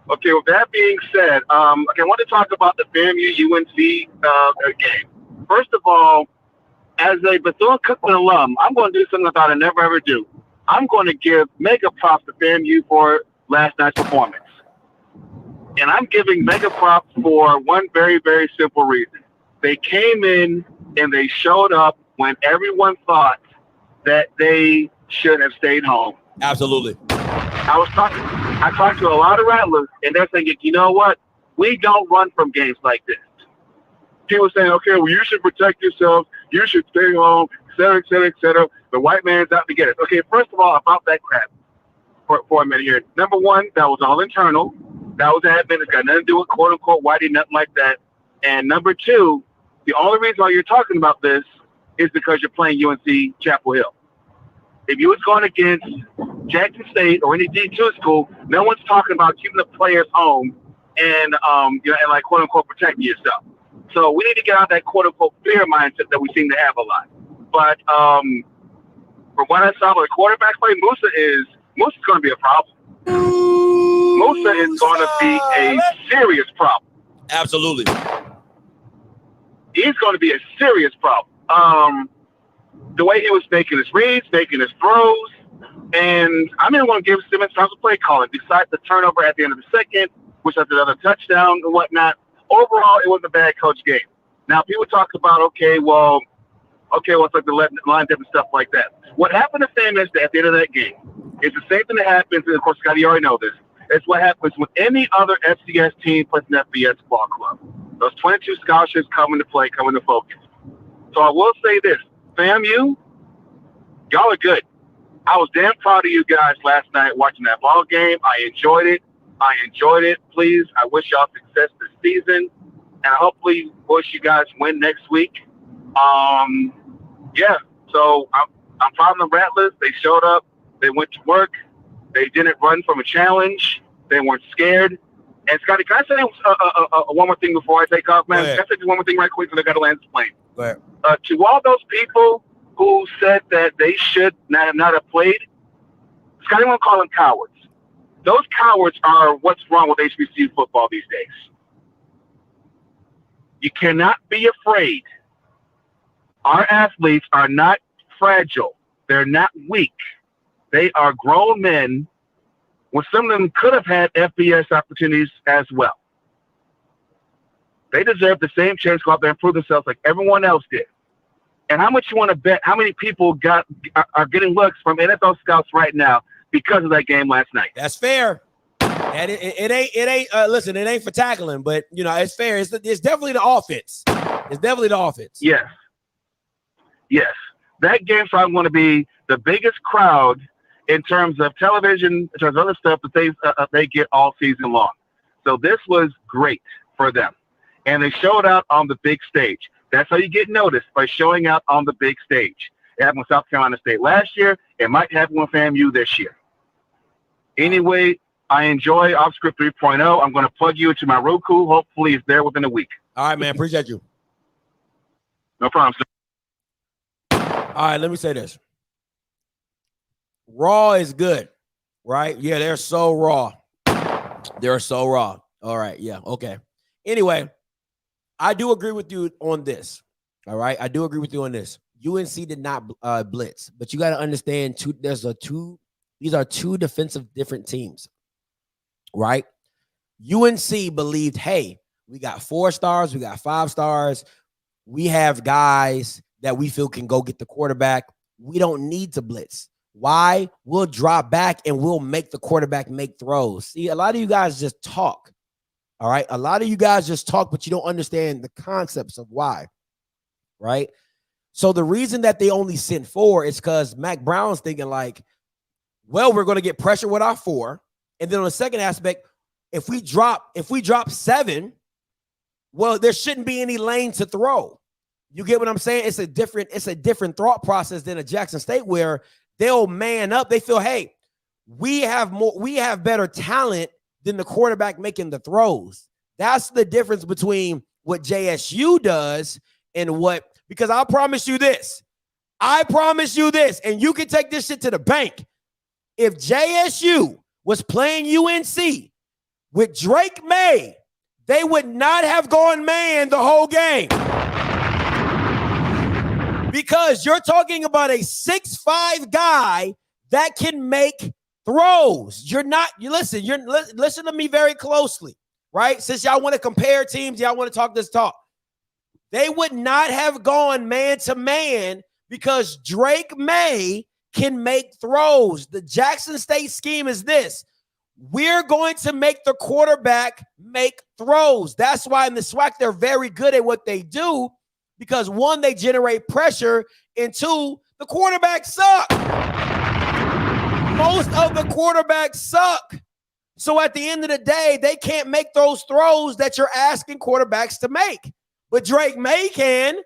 Okay, with that being said, I want to talk about the FAMU UNC game. First of all, as a Bethune-Cookman alum, I'm going to do something I thought I'd never ever do. I'm going to give mega props to FAMU for last night's performance. And I'm giving mega props for one very, very simple reason. They came in and they showed up when everyone thought that they should have stayed home. Absolutely. I talked to a lot of Rattlers, and they're thinking, you know what? We don't run from games like this. People saying, okay, well, you should protect yourself. You should stay home, et cetera, et cetera, et cetera. The white man's out to get us. Okay, first of all, about that crap for a minute here. Number one, that was all internal. That was admin. It's got nothing to do with quote-unquote whitey, nothing like that. And number two, the only reason why you're talking about this is because you're playing UNC Chapel Hill. If you was going against Jackson State or any D2 school, no one's talking about keeping the players home and and like quote unquote protecting yourself. So we need to get out of that quote unquote fear mindset that we seem to have a lot. But from what I saw, the quarterback play, Musa's going to be a problem. Musa is going to be a serious problem. Absolutely. He's going to be a serious problem. The way he was making his reads, making his throws, and I'm even going to give Simmons time to play calling. Besides the turnover at the end of the second, which was another touchdown and whatnot, overall, it was a bad coach game. Now, people talk about, it's like the line dip and stuff like that. What happened to FAMU at the end of that game is the same thing that happens, and of course, Scotty, you already know this. It's what happens with any other FCS team plus an FBS ball club. Those 22 scholarships come into play, come into focus. So I will say this. FAMU, y'all are good. I was damn proud of you guys last night watching that ball game. I enjoyed it. Please, I wish y'all success this season, and I hopefully wish you guys win next week. So I'm proud of the Rattlers. They showed up. They went to work. They didn't run from a challenge. They weren't scared. And Scotty, can I say one more thing before I take off, man? Can I say one more thing right quick so they got to land this plane? Go ahead. To all those people who said that they should not have played, Scotty won't call them cowards. Those cowards are what's wrong with HBCU football these days. You cannot be afraid. Our athletes are not fragile. They're not weak. They are grown men, when some of them could have had FBS opportunities as well. They deserve the same chance to go out there and prove themselves like everyone else did. And how much you want to bet how many people are getting looks from NFL scouts right now because of that game last night? That's fair. And it ain't. Listen, it ain't for tackling, but it's fair. It's definitely the offense. It's definitely the offense. Yes. That game's probably going to be the biggest crowd in terms of television, in terms of other stuff that they get all season long. So this was great for them. And they showed out on the big stage. That's how you get noticed, by showing out on the big stage. It happened with South Carolina State last year. It might happen with FAMU this year. Anyway, I enjoy OffScript 3.0. I'm going to plug you into my Roku. Hopefully it's there within a week. All right, man. Appreciate you. No problem, sir. All right, let me say this. Raw is good, right? Yeah, they're so raw. They're so raw. All right, yeah, okay. Anyway, I do agree with you on this. All right, I do agree with you on this. UNC did not blitz, but you got to understand these are two defensive different teams, right? UNC believed, hey, we got 4 stars, we got 5 stars, we have guys that we feel can go get the quarterback. We don't need to blitz. Why? We'll drop back and we'll make the quarterback make throws. See, a lot of you guys just talk. All right. A lot of you guys just talk, but you don't understand the concepts of why. Right. So the reason that they only sent 4 is because Mac Brown's thinking like, well, we're going to get pressure with our 4. And then on the second aspect, if we drop 7, well, there shouldn't be any lane to throw. You get what I'm saying? It's a different thought process than a Jackson State where they'll man up. They feel, hey, we have better talent than the quarterback making the throws. That's the difference between what JSU does and because I promise you this, and you can take this shit to the bank. If JSU was playing UNC with Drake May, they would not have gone man the whole game. Because you're talking about a 6'5" guy that can make throws. Listen to me very closely, right? Since y'all want to compare teams, y'all want to talk this talk. They would not have gone man to man because Drake May can make throws. The Jackson State scheme is this. We're going to make the quarterback make throws. That's why in the SWAC, they're very good at what they do because, one, they generate pressure, and two, the quarterbacks suck. Most of the quarterbacks suck. So at the end of the day, they can't make those throws that you're asking quarterbacks to make. But Drake May can.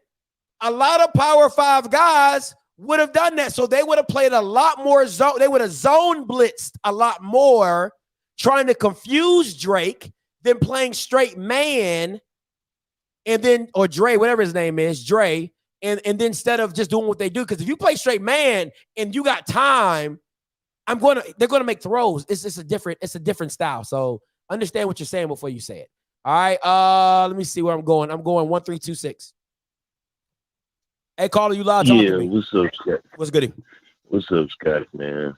A lot of Power 5 guys would have done that. So they would have played a lot more zone. They would have zone blitzed a lot more, trying to confuse Drake than playing straight man, and then, or Dre, whatever his name is, Dre, and then instead of just doing what they do, because if you play straight man and you got time, they're gonna make throws. It's a different style. So understand what you're saying before you say it. All right, let me see where I'm going. I'm going 1-3-2-6. Hey, caller, you live? Yeah, what's up, Scott? What's good? What's up, Scott, man?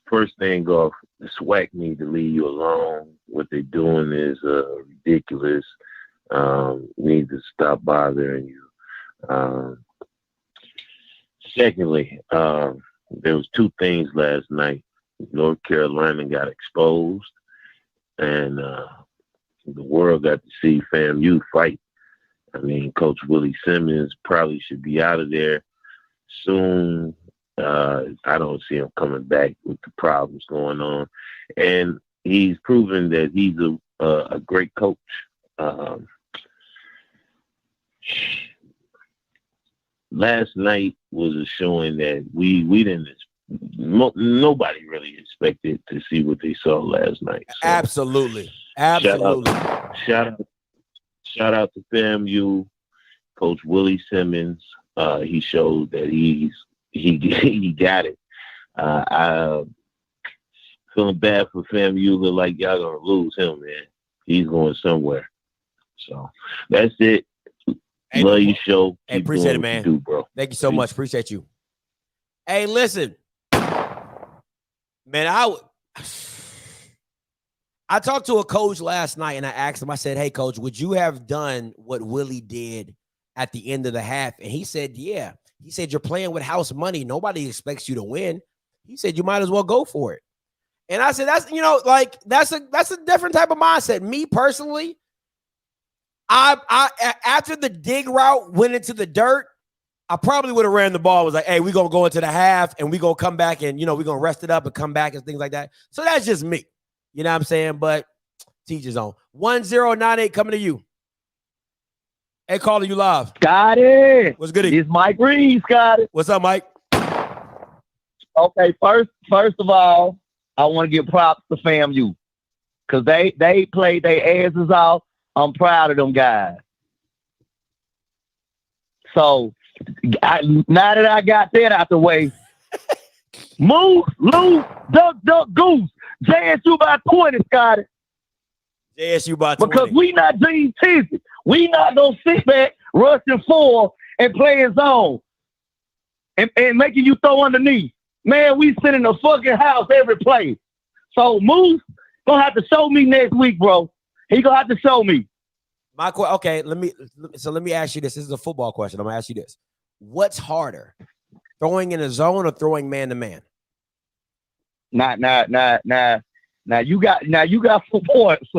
First thing off, the SWAC need to leave you alone. What they're doing is ridiculous. Need to stop bothering you. Secondly, there was two things last night. North Carolina got exposed, and the world got to see FAMU fight. I mean, Coach Willie Simmons probably should be out of there soon. I don't see him coming back with the problems going on. And he's proven that he's a great coach. Last night was a showing that we didn't, nobody really expected to see what they saw last night. So, Absolutely. Shout out to FAMU, Coach Willie Simmons. He showed that he got it. I'm feeling bad for FAMU. Look like y'all gonna lose him, man. He's going somewhere. So that's it. Hey, love your show. Hey, Keep appreciate it, doing what man. you do, bro. Thank you so much. Appreciate you. Hey, listen, man. I talked to a coach last night and I asked him, I said, hey, coach, would you have done what Willie did at the end of the half? And he said, yeah. He said, you're playing with house money. Nobody expects you to win. He said, you might as well go for it. And I said, that's a different type of mindset. Me personally, I after the dig route went into the dirt, I probably would have ran the ball. Was like, hey, we're going to go into the half and we're going to come back and, we're going to rest it up and come back and things like that. So that's just me. You know what I'm saying? But teach his own. 1098 coming to you. Hey, caller, you live. Got it. What's good? It's Mike Reeves, got it. What's up, Mike? Okay, first of all, I want to give props to FAMU because they played their asses off. I'm proud of them guys. So now that I got that out the way, move, lose, duck, goose. JSU by 20, Scott. JSU by 20. Because we not Gene Teasy. We not gonna sit back, rushing forward, and play his zone. And making you throw underneath. Man, we sit in the fucking house every play. So Moose gonna have to show me next week, bro. He gonna have to show me. Okay, let me ask you this. This is a football question. I'm gonna ask you this. What's harder? Throwing in a zone or throwing man to man? Now you got some points.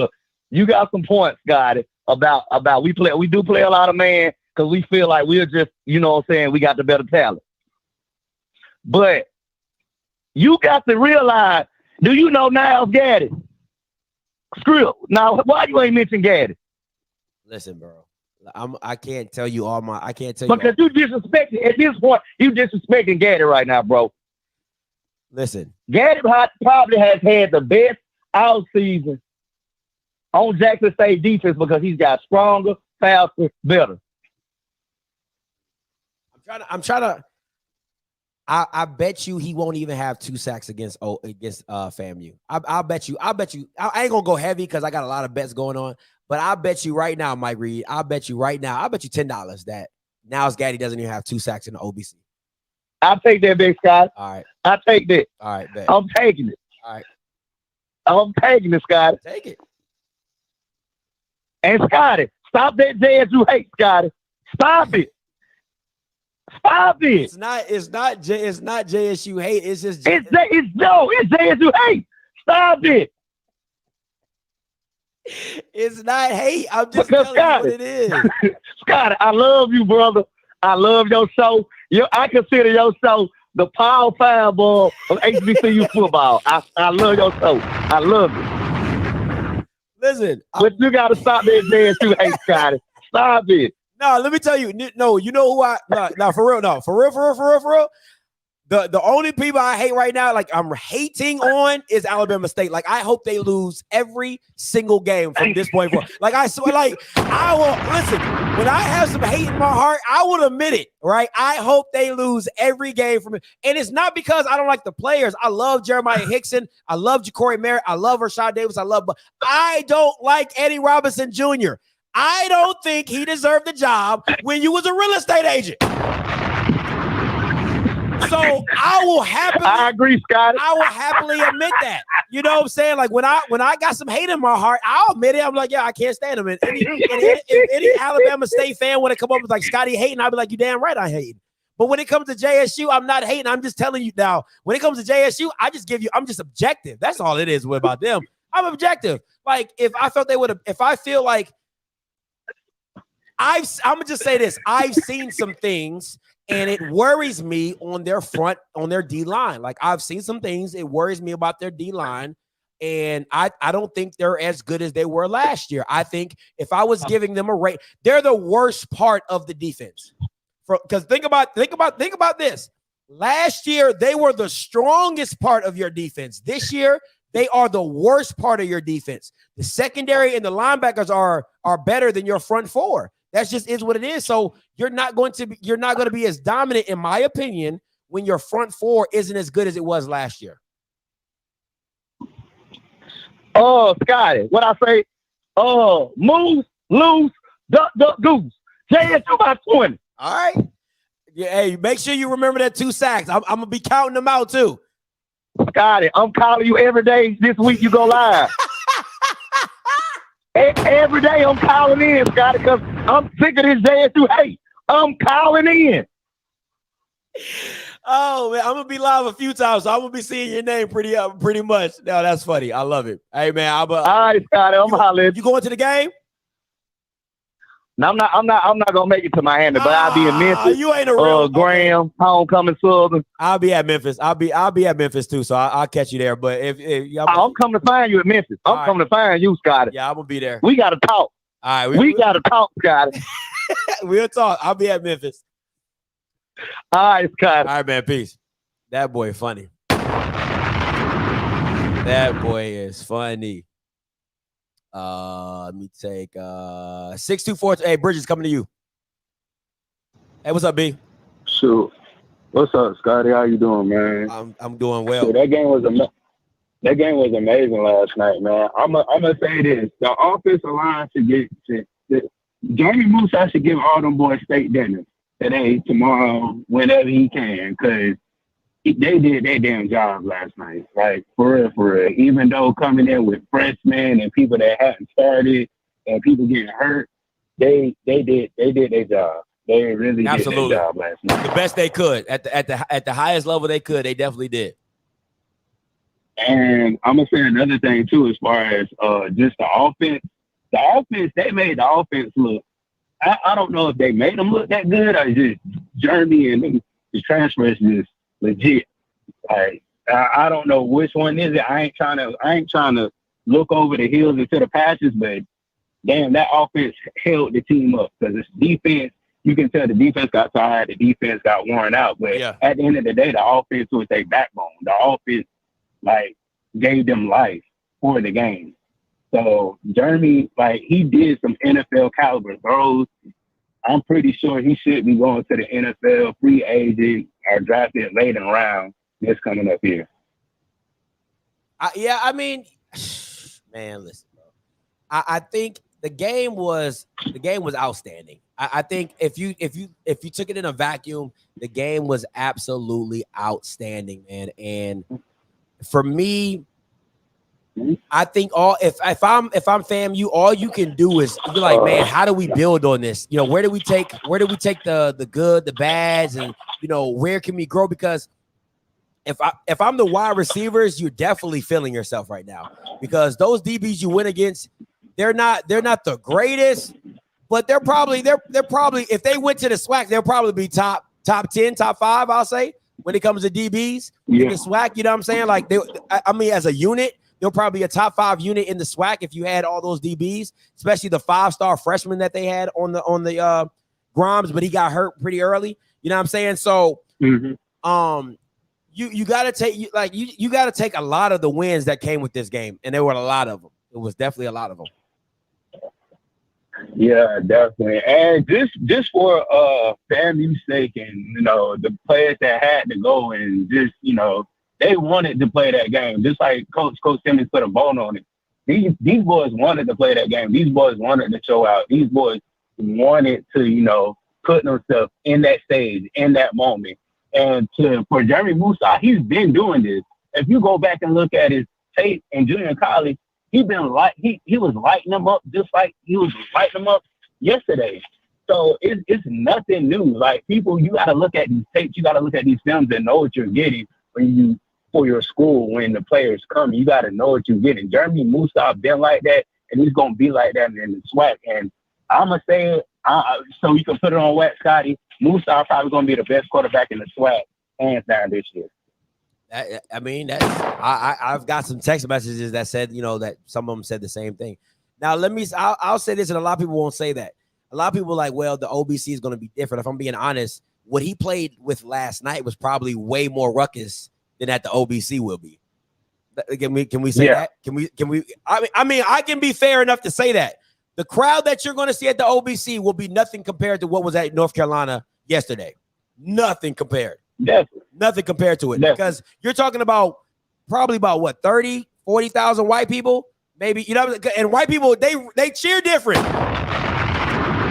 You got some points, God, about we do play a lot of man because we feel like we're just, you know what I'm saying, we got the better talent. But you got to realize, do you know Niles Gaddy? Script. Now, why you ain't mention Gaddy? Listen, bro. I can't tell you all my. I can't tell because you disrespecting at this point. You disrespecting Gaddy right now, bro. Listen, Gaddy probably has had the best out season on Jackson State defense because he's got stronger, faster, better. I bet you he won't even have 2 sacks against FAMU. I'll bet you. I ain't gonna go heavy because I got a lot of bets going on. But I bet you right now, Mike Reed. I bet you $10 that Niles Gaddy doesn't even have 2 sacks in the OBC. I'll take that, Big Scott. All right. I'll take that. All right, bet. I'm taking it. All right. I'm taking it, Scotty. Take it. And Scotty, stop that JSU hate, Scotty. Stop it. Stop it. It's not JSU hate. It's just It's JSU hate. Stop it. it's not hate. I'm just Because telling you what it is. Scott, I love you, brother. I love your show. I consider your show the Power 5 of HBCU football. I love your show. I love it. Listen, But you got to stop that JSU hate, Scotty. Stop it. no, let me tell you. No, you know who for real. No, for real. The only people I hate right now, like I'm hating on, is Alabama State. Like I hope they lose every single game from this point forward. Like I will listen. When I have some hate in my heart, I will admit it. Right? I hope they lose every game from it, and it's not because I don't like the players. I love Jeremiah Hickson. I love Ja'Cory Merritt. I love Rashad Davis. But I don't like Eddie Robinson Jr. I don't think he deserved the job when you was a real estate agent. So I agree, Scott. I will happily admit that. You know what I'm saying? Like when I got some hate in my heart, I'll admit it. I'm like, yeah, I can't stand him. And if any Alabama State fan want to come up with like Scotty hating, I'll be like, you damn right I hate. But when it comes to JSU, I'm not hating. I'm just telling you now. When it comes to JSU, I'm just objective. That's all it is about them. I'm objective. Like if I feel like I'm gonna just say this. I've seen some things. And it worries me on their D line. Like I've seen some things. It worries me about their D line. And I don't think they're as good as they were last year. I think if I was giving them a rate, they're the worst part of the defense. Because think about this. Last year, they were the strongest part of your defense. This year, they are the worst part of your defense. The secondary and the linebackers are better than your front four. That's just is what it is. So you're not going to be as dominant, in my opinion, when your front four isn't as good as it was last year. Oh, Scotty, what I say? Oh, move, lose, duck, goose. JSU by 20. All right. Yeah, hey, make sure you remember that 2 sacks. I'm gonna be counting them out too. Scotty, I'm calling you every day this week. You go live. Every day I'm calling in, Scotty, because I'm sick of this JSU hate. I'm calling in. Oh man, I'm gonna be live a few times, so I'm gonna be seeing your name pretty much. No, that's funny. I love it. Hey man, all right, Scotty, I'm hollering. You going to the game? No, I'm not gonna make it to Miami, but I'll be in Memphis. You ain't a real Graham, homecoming Southern. I'll be at Memphis. I'll be at Memphis too, so I'll catch you there. But if I'm coming to find you at Memphis. I'm coming to find you, Scotty. Yeah, I'm gonna be there. We gotta talk. All right, we gotta talk, Scotty. We'll talk. I'll be at Memphis. All right, Scotty. All right, man. Peace. That boy funny. That boy is funny. Let me take 624. Hey, Bridges, coming to you. Hey, what's up, B? Sure. What's up, Scotty? How you doing, man? I'm doing well. So that game was amazing last night, man. I'm gonna say this: the offensive line Jeremy Moose should give all them boys state dinners today, tomorrow, whenever he can, because they did their damn job last night. Like for real. Even though coming in with freshmen and people that hadn't started and people getting hurt, they did their job. They really did their job last night. The best they could at the highest level they could. They definitely did. And I'm gonna say another thing too, as far as just the offense. The offense, they made the offense look. I don't know if they made them look that good or just Jeremy and them, the transfers just legit. Like I don't know which one is it. I ain't trying to look over the hills into the patches, but damn, that offense held the team up because it's defense. You can tell the defense got tired, the defense got worn out. But at the end of the day, the offense was their backbone. The offense gave them life for the game. So Jeremy, he did some NFL caliber throws. I'm pretty sure he should be going to the NFL free agent or drafted late in round this coming up here. I mean, man, listen, bro. I think the game was outstanding. I think if you took it in a vacuum, the game was absolutely outstanding, man. And for me, I think if I'm FAMU, all you can do is you're like, man, how do we build on this? You know, where do we take the good, the bads, and you know, where can we grow? Because if I'm the wide receivers, you're definitely feeling yourself right now because those DBs you win against, they're not the greatest, but they're probably if they went to the SWAC, they'll probably be top 10, top 5, I'll say, when it comes to DBs in the SWAC. You know what I'm saying? Like I mean, as a unit, they'll probably be a top 5 unit in the SWAC if you had all those DBs, especially the 5-star freshman that they had on the Grimes, but he got hurt pretty early. You know what I'm saying? So you got to take you got to take a lot of the wins that came with this game, and there were a lot of them. It was definitely a lot of them. Yeah, definitely. And just for FAMU's sake, and you know, the players that had to go, and just, you know, they wanted to play that game. Just like Coach Simmons put a bone on it. These boys wanted to play that game. These boys wanted to show out. These boys wanted to, you know, put themselves in that stage, in that moment. And for Jeremy Musa, he's been doing this. If you go back and look at his tape in junior college, he was lighting them up just like he was lighting them up yesterday. So it's nothing new. Like, people, you got to look at these tapes. You got to look at these films and know what you're getting for your school when the players come. You got to know what you're getting. Jeremy Musa been like that, and he's going to be like that in the SWAC. And I'm going to say it, so you can put it on wet, Scotty. Musa probably going to be the best quarterback in the SWAC hands down this year. I mean, I've got some text messages that said, you know, that some of them said the same thing. Now, I'll say this, and a lot of people won't say that. A lot of people are like, well, the OBC is going to be different. If I'm being honest, what he played with last night was probably way more ruckus than that the OBC will be. Can we say that? Can we? I mean, I can be fair enough to say that the crowd that you're going to see at the OBC will be nothing compared to what was at North Carolina yesterday. Nothing compared. Definitely. Nothing compared to it. Definitely. Because you're talking about probably about what, 30, 40,000 white people, maybe, you know, and white people, they cheer different.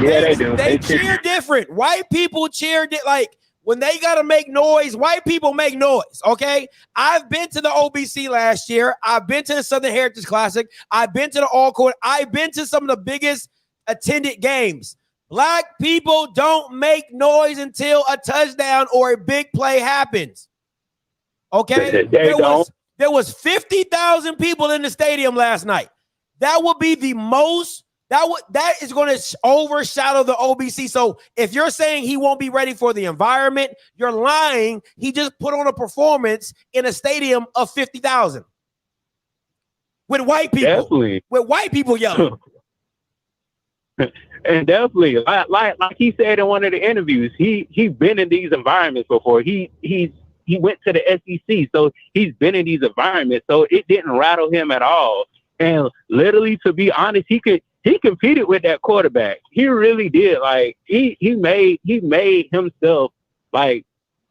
Yeah, they do. They cheer different. White people cheer like when they got to make noise, white people make noise. Okay. I've been to the OBC last year. I've been to the Southern Heritage Classic. I've been to the All Court. I've been to some of the biggest attended games. Black people don't make noise until a touchdown or a big play happens. Okay? There was 50,000 people in the stadium last night. That would be the most, that is going to overshadow the OBC. So if you're saying he won't be ready for the environment, you're lying. He just put on a performance in a stadium of 50,000 with white people. Definitely. With white people yelling. And definitely, like he said in one of the interviews, he's been in these environments before. He went to the SEC, so he's been in these environments, so it didn't rattle him at all. And literally, to be honest, he competed with that quarterback. He really did. Like he made himself like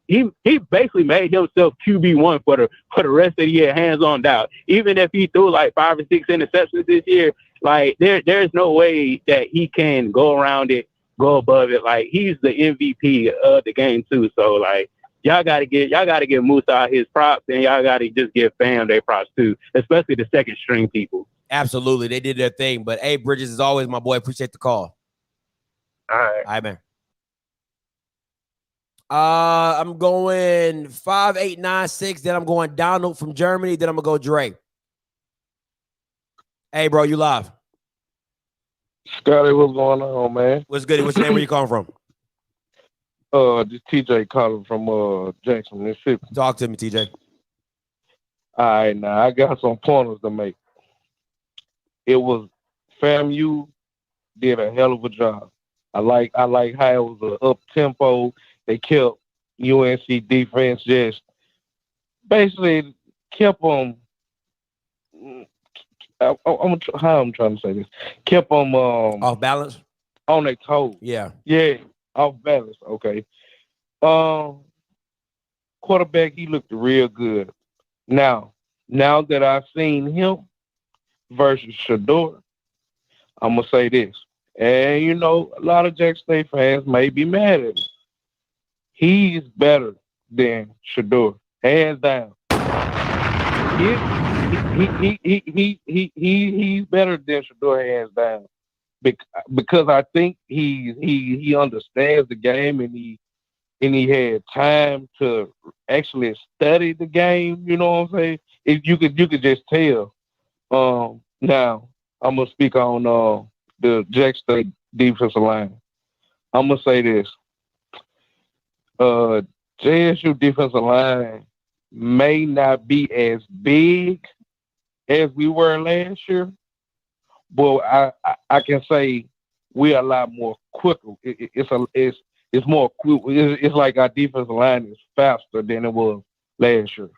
he basically made himself QB1 for the rest of the year, hands on doubt. Even if he threw like 5 or 6 interceptions this year. Like there's no way that he can go around it, go above it. Like he's the MVP of the game too. So like y'all gotta give Musa his props, and y'all gotta just give Fam their props too, especially the second string people. Absolutely, they did their thing. But hey, Bridges, as always, my boy, appreciate the call. All right, man. I'm going 5896. Then I'm going Donald from Germany. Then I'm gonna go Dre. Hey, bro, you live. Scotty, what's going on, man? What's good? What's your name? Where you calling from? Just TJ calling from Jackson, Mississippi. Talk to me, TJ. All right, now I got some pointers to make. It was FAMU did a hell of a job. I like how it was an up tempo. They kept UNC defense just basically kept them. How I'm trying to say this. Kept them off balance, on their toes. Yeah, off balance. Okay. Quarterback, he looked real good. Now that I've seen him versus Shador, I'm gonna say this, and you know, a lot of Jackson State fans may be mad at me. He's better than Shador, hands down. he's better than Shador hands down. Because I think he understands the game and he had time to actually study the game. You know what I'm saying? If you could just tell. Now I'm gonna speak on the Jack State defensive line. I'm gonna say this. JSU defensive line may not be as big as we were last year, but I can say we're a lot more quicker. It's more quick. It's like our defensive line is faster than it was last year.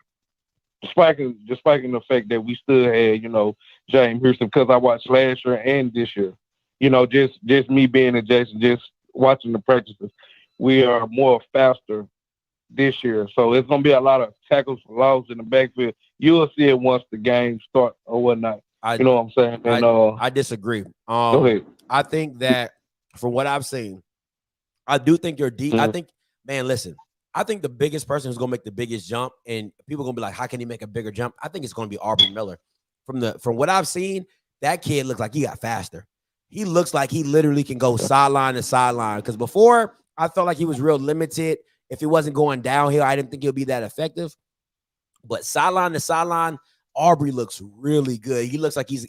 Despite the fact that we still had, James Houston, because I watched last year and this year. Just me being in Jackson, just watching the practices, we are more faster this year. So it's gonna be a lot of tackles for loss in the backfield. You'll see it once the game starts or whatnot. You know what I'm saying? And, I disagree. Go ahead. I think that from what I've seen, I do think you're deep. I think, man, listen, I think the biggest person who's gonna make the biggest jump, and people are gonna be like, how can he make a bigger jump? I think it's gonna be Aubrey Miller. From what I've seen, that kid looks like he got faster. He looks like he literally can go sideline to sideline. Because before, I felt like he was real limited. If he wasn't going downhill, I didn't think he'll be that effective. But sideline to sideline, Aubrey looks really good. He looks like he's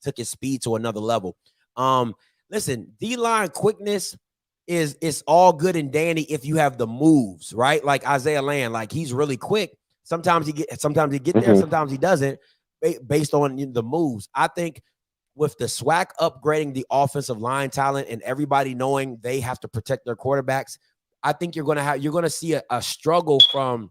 took his speed to another level. Listen, D-line quickness is all good and dandy if you have the moves, right? Like Isaiah Land, like he's really quick. Sometimes he get there, sometimes he doesn't, based on the moves. I think with the SWAC upgrading the offensive line talent and everybody knowing they have to protect their quarterbacks, I think you're gonna see a struggle from.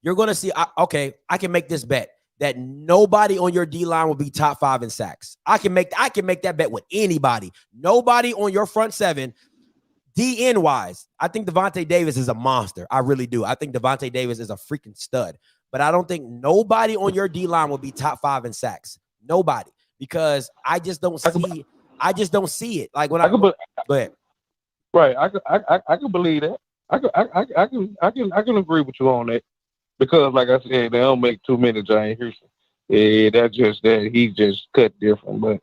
You're gonna see. Okay, I can make this bet that nobody on your D line will be top 5 in sacks. I can make that bet with anybody. Nobody on your front 7, DN wise. I think Devontae Davis is a monster. I really do. I think Devontae Davis is a freaking stud. But I don't think nobody on your D line will be top 5 in sacks. Nobody, because I just don't see. I just don't see it. Like when go ahead. Right, I can believe that. I can agree with you on that. Because, like I said, they don't make too many James Houston. Yeah, that's just that he just cut different. But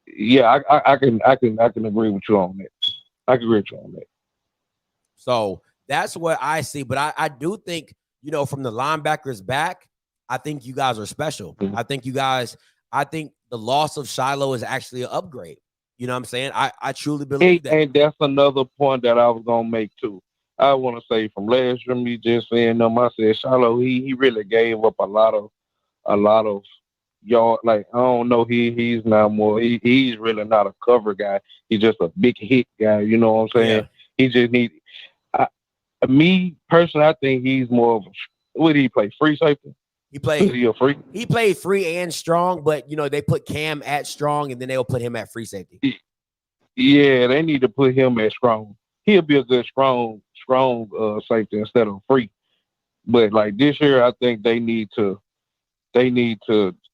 yeah, I can agree with you on that. I can agree with you on that. So that's what I see. But I do think, from the linebackers back, I think you guys are special. Mm-hmm. I think the loss of Shiloh is actually an upgrade. You know what I'm saying? I truly believe that. And that's another point that I was gonna make too. I want to say from last year, me just saying them, I said Shiloh, he really gave up a lot of yard. Like, I don't know, he's not more. He's really not a cover guy. He's just a big hit guy. You know what I'm saying? Yeah. He just need. Me personally, I think he's more of a. What did he play? Free safety. He played free and strong, but they put Cam at strong, and then they'll put him at free safety. Yeah, they need to put him at strong. He'll be a good strong safety instead of free. But like this year, I think they need to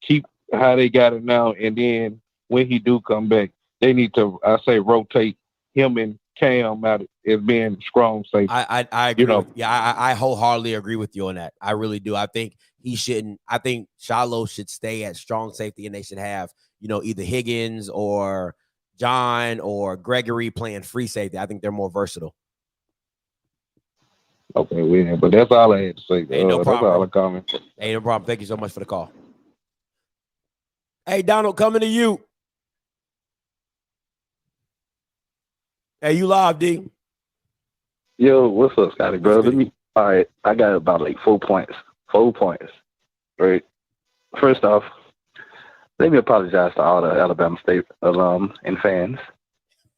keep how they got it now, and then when he do come back, they need to rotate him and Cam out as being strong safety. I agree. I wholeheartedly agree with you on that. I really do. I think he shouldn't. I think Shiloh should stay at strong safety, and they should have either Higgins or John or Gregory playing free safety. I think they're more versatile. Okay, yeah, but that's all I had to say. Hey, no problem. That's all I comment. Hey, no problem. Thank you so much for the call. Hey, Donald, coming to you. Hey, you live, D. Yo, what's up, Scotty, bro? All right, I got about like 4 points. 4 points, right? First off, let me apologize to all the Alabama State alum and fans.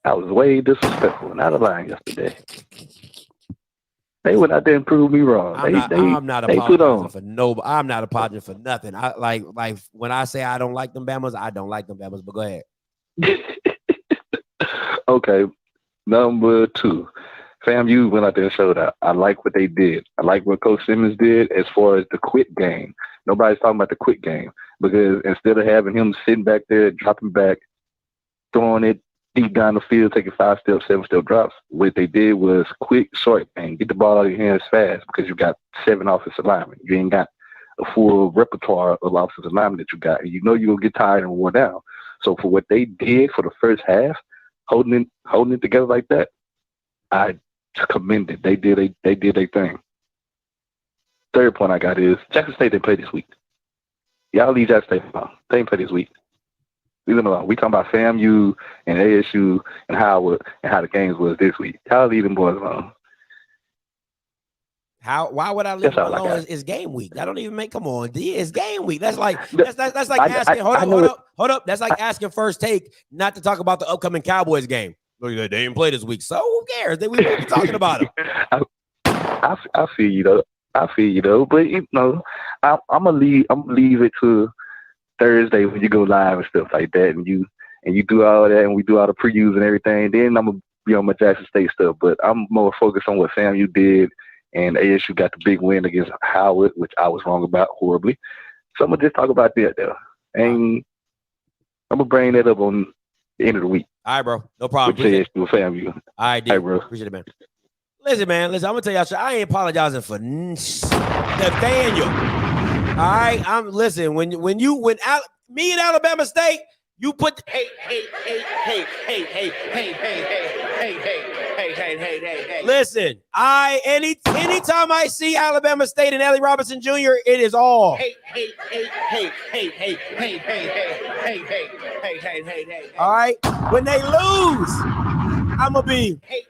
I was way disrespectful and out of line yesterday. They went out there and proved me wrong. I'm not apologizing for nobody. I'm not apologizing for nothing. I like when I say I don't like them Bamas, I don't like them Bamas. But go ahead. Okay, number 2. FAMU went out there and showed out. I like what they did. I like what Coach Simmons did as far as the quick game. Nobody's talking about the quick game because instead of having him sitting back there, dropping back, throwing it deep down the field, taking 5-step, 7-step drops, what they did was quick, short game. Get the ball out of your hands fast because you got 7 offensive linemen. You ain't got a full repertoire of offensive linemen that you got. And you know you're gonna get tired and worn down. So for what they did for the first half, holding it together like that, I commend it. They did their thing. Third point I got is Jackson State didn't play this week. Y'all leave Jackson State alone. They didn't play this week. Leave them alone. We talking about FAMU and ASU and Howard and how the games was this week. Y'all leave them boys alone. Why would I leave them alone? It's game week. I don't even make. Come on, D. It's game week. That's like asking. Hold up. That's like asking First Take not to talk about the upcoming Cowboys game. They didn't play this week, so who cares? We will be talking about them. I feel you though. But you know, I'm gonna leave it to Thursday when you go live and stuff like that, and you do all that, and we do all the previews and everything. Then I'm gonna be on my Jackson State stuff, but I'm more focused on what FAMU did, and ASU got the big win against Howard, which I was wrong about horribly. So I'm gonna just talk about that though, and I'm gonna bring that up on the end of the week. All right, bro. No problem. With FAMU. All right, hey, bro. Appreciate it, man. Listen, I'm gonna tell y'all, I ain't apologizing for Nathaniel. All right, listen. When me and Alabama State, you put hey. Listen, anytime I see Alabama State and Ellie Robinson Jr., it is all hey. All right, when they lose, I'ma be hey.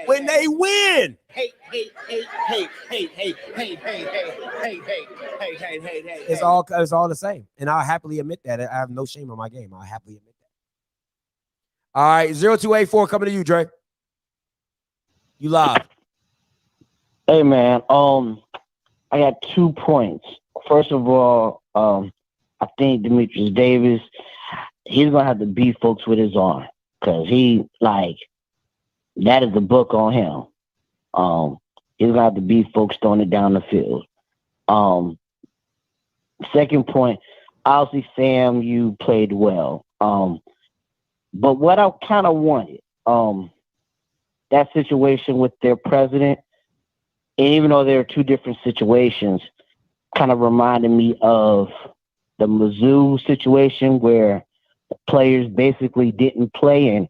When they win, hey. It's all the same, and I'll happily admit that. I have no shame on my game. I'll happily admit that. All right, 0284 coming to you, Dre. You live. Hey man, I got 2 points. First of all, I think Demetrius Davis, he's gonna have to beat folks with his arm because that is the book on him. He's gonna have to beat folks throwing it down the field. Second point, obviously Sam, you played well. But what I kind of wanted, that situation with their president, and even though there are two different situations, kind of reminded me of the Mizzou situation where the players basically didn't play and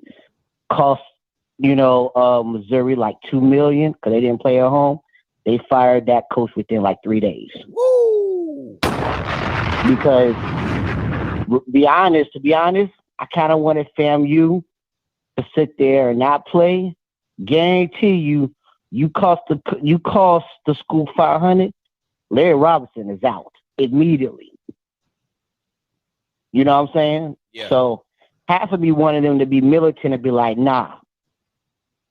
cost, Missouri like $2 million because they didn't play at home. They fired that coach within like 3 days. Woo! Because to be honest, I kind of wanted FAMU to sit there and not play. Guarantee you cost the school $500. Larry Robinson is out immediately. You know what I'm saying? Yeah. So half of me wanted them to be militant and be like, nah.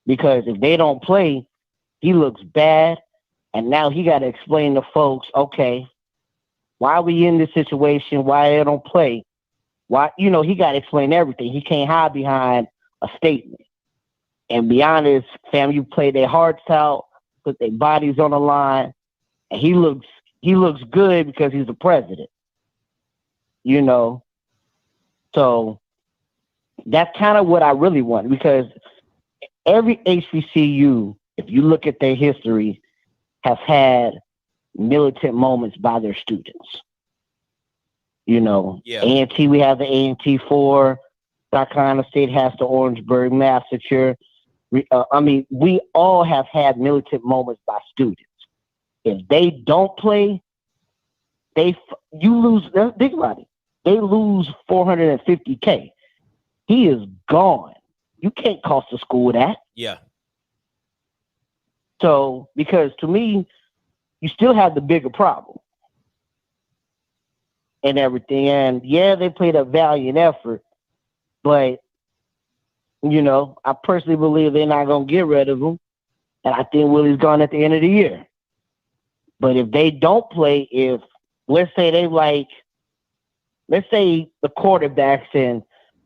Because if they don't play, he looks bad. And now he got to explain to folks, okay, why are we in this situation? Why they don't play? Why, he got to explain everything. He can't hide behind a statement. And be honest, FAMU played their hearts out, put their bodies on the line, and he looks good because he's the president. So that's kind of what I really want, because every HBCU, if you look at their history, has had militant moments by their students. Yeah. A&T, we have the A&T 4. South Carolina State has the Orangeburg Massacre. We all have had militant moments by students. If they don't play, you lose. Think about it. They lose $450K. He is gone. You can't cost the school that. Yeah. So, because to me, you still have the bigger problem and everything. And yeah, they played a valiant effort, but I personally believe they're not going to get rid of him. And I think Willie's gone at the end of the year. But if they don't play, let's say the quarterbacks and,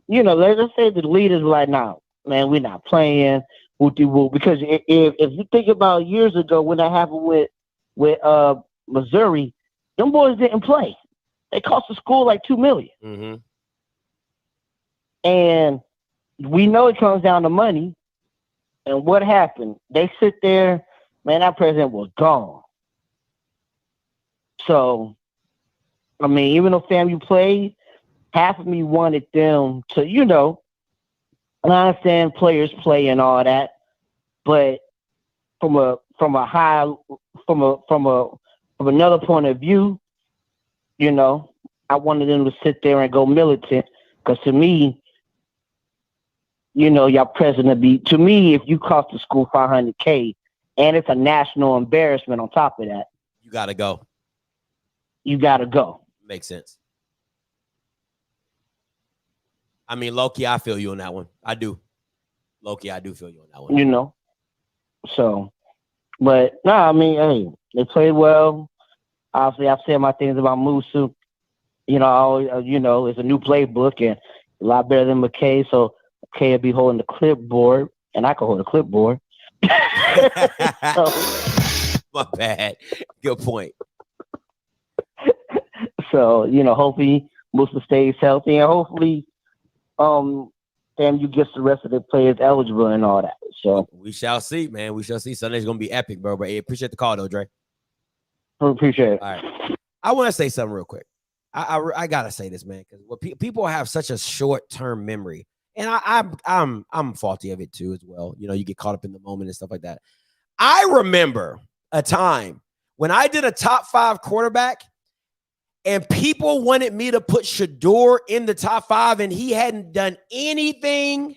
let's say the leaders like, nah, man, we're not playing. Because if you think about years ago when that happened with Missouri, them boys didn't play. They cost the school like $2 million. Mm-hmm. And we know it comes down to money. And what happened? They sit there man, that president was gone. So, I mean, even though FAMU played, half of me wanted them to, you know, and I understand players play and all that, but from another point of view, you know, I wanted them to sit there and go militant, because to me, you know, your president to me, if you cost the school $500K and it's a national embarrassment on top of that, you gotta go. You gotta go. Makes sense. I mean, Loki, I feel you on that one. I do. Loki, I do feel you on that one. You know, so, but no, I mean, hey, they played well. Obviously, I've said my things about Musa. You know, I always, you know, it's a new playbook and a lot better than McKay. So McKay will be holding the clipboard, and I can hold the clipboard. My bad. Good point. So, you know, hopefully Musa stays healthy, and hopefully FAMU gets the rest of the players eligible and all that. So we shall see, man. We shall see. Sunday's gonna be epic, bro. But hey, appreciate the call, though, Dre. Appreciate it. All right. I want to say something real quick. I gotta say this, man, because people have such a short-term memory, and I'm faulty of it too as well. You know, you get caught up in the moment and stuff like that. I remember a time when I did a top 5 quarterback, and people wanted me to put Shador in the top 5, and he hadn't done anything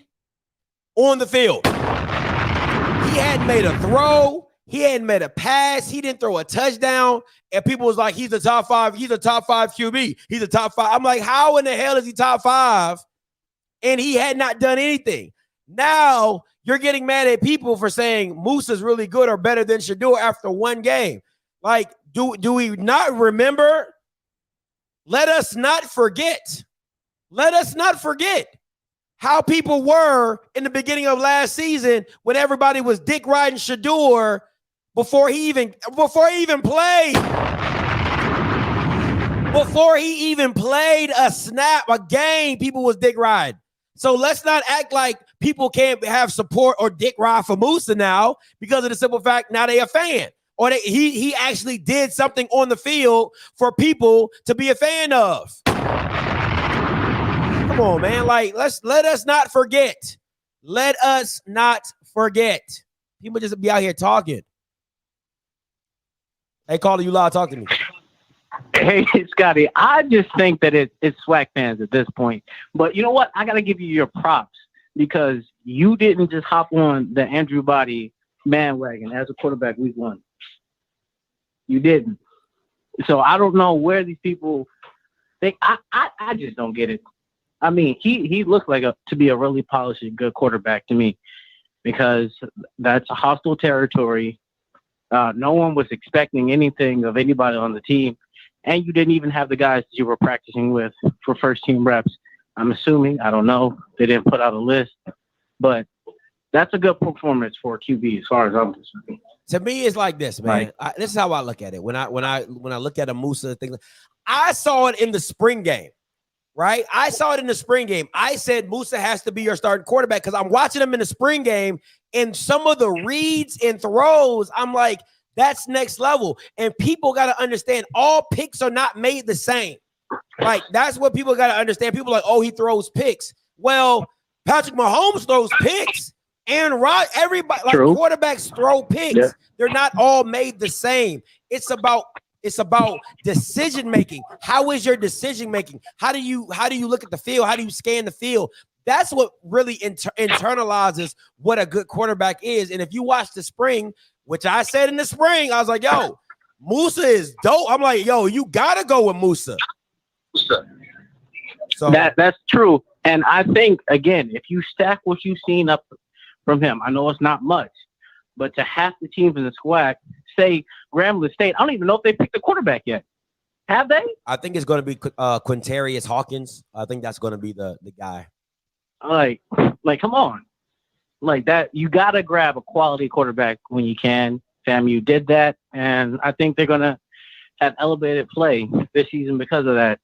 on the field. He hadn't made a throw. He hadn't made a pass. He didn't throw a touchdown. And people was like, he's a top 5. He's a top 5 QB. He's a top 5. I'm like, how in the hell is he top 5? And he had not done anything. Now you're getting mad at people for saying Musa's really good or better than Shador after one game. Like, do we not remember? Let us not forget. Let us not forget how people were in the beginning of last season when everybody was dick riding Shador before he even played. Before he even played a snap, a game, people was dick riding. So let's not act like people can't have support or dick ride for Musa now because of the simple fact now they a fan. Or he actually did something on the field for people to be a fan of. Come on, man. Like, let us not forget. Let us not forget. People just be out here talking. Hey, caller, you loud. Talk to me. Hey, Scotty, I just think that it's SWAC fans at this point. But you know what? I got to give you your props because you didn't just hop on the Andrew Body bandwagon as a quarterback week 1. You didn't. So I don't know where these people think. I just don't get it. I mean, he looks like to be a really polished, good quarterback to me because that's a hostile territory. No one was expecting anything of anybody on the team. And you didn't even have the guys that you were practicing with for first team reps. I'm assuming, I don't know. They didn't put out a list, but that's a good performance for a QB as far as I'm concerned. To me, it's like this, man. This is how I look at it. When I look at a Musa thing, I saw it in the spring game, right? I saw it in the spring game. I said Musa has to be your starting quarterback because I'm watching him in the spring game, and some of the reads and throws, I'm like, that's next level. And people got to understand all picks are not made the same. Like, that's what people got to understand. People are like, oh, he throws picks. Well, Patrick Mahomes throws picks. And everybody, like quarterbacks throw picks. Yeah. They're not all made the same. It's about decision making. How is your decision making? How do you look at the field? How do you scan the field? That's what really internalizes what a good quarterback is. And if you watch the spring, which I said in the spring, I was like, yo, Musa is dope. I'm like, yo, you gotta go with Musa. So that's true. And I think, again, if you stack what you've seen up from him, I know it's not much, but to half the teams in the SWAC, say Grambling State, I don't even know if they picked a quarterback yet. Have they? I think it's going to be Quintarius Hawkins. I think that's going to be the guy. Like, come on. Like that, you got to grab a quality quarterback when you can. FAMU did that, and I think they're going to have elevated play this season because of that,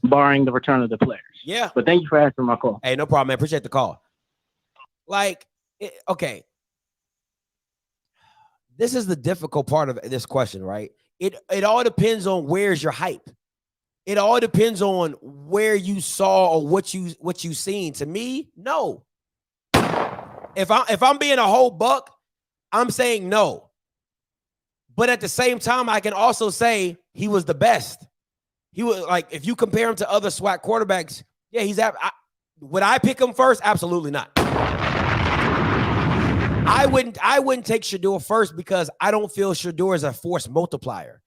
barring the return of the players. Yeah. But thank you for answering my call. Hey, no problem, man. Appreciate the call. Like, okay. this is the difficult part of this question, right? It all depends on where's your hype. It all depends on where you saw or what you seen. To me, no. If I'm being a whole buck, I'm saying no. But at the same time, I can also say he was the best. He was like, if you compare him to other SWAC quarterbacks, yeah, would I pick him first? Absolutely not. I wouldn't take Shedeur first because I don't feel Shedeur is a force multiplier.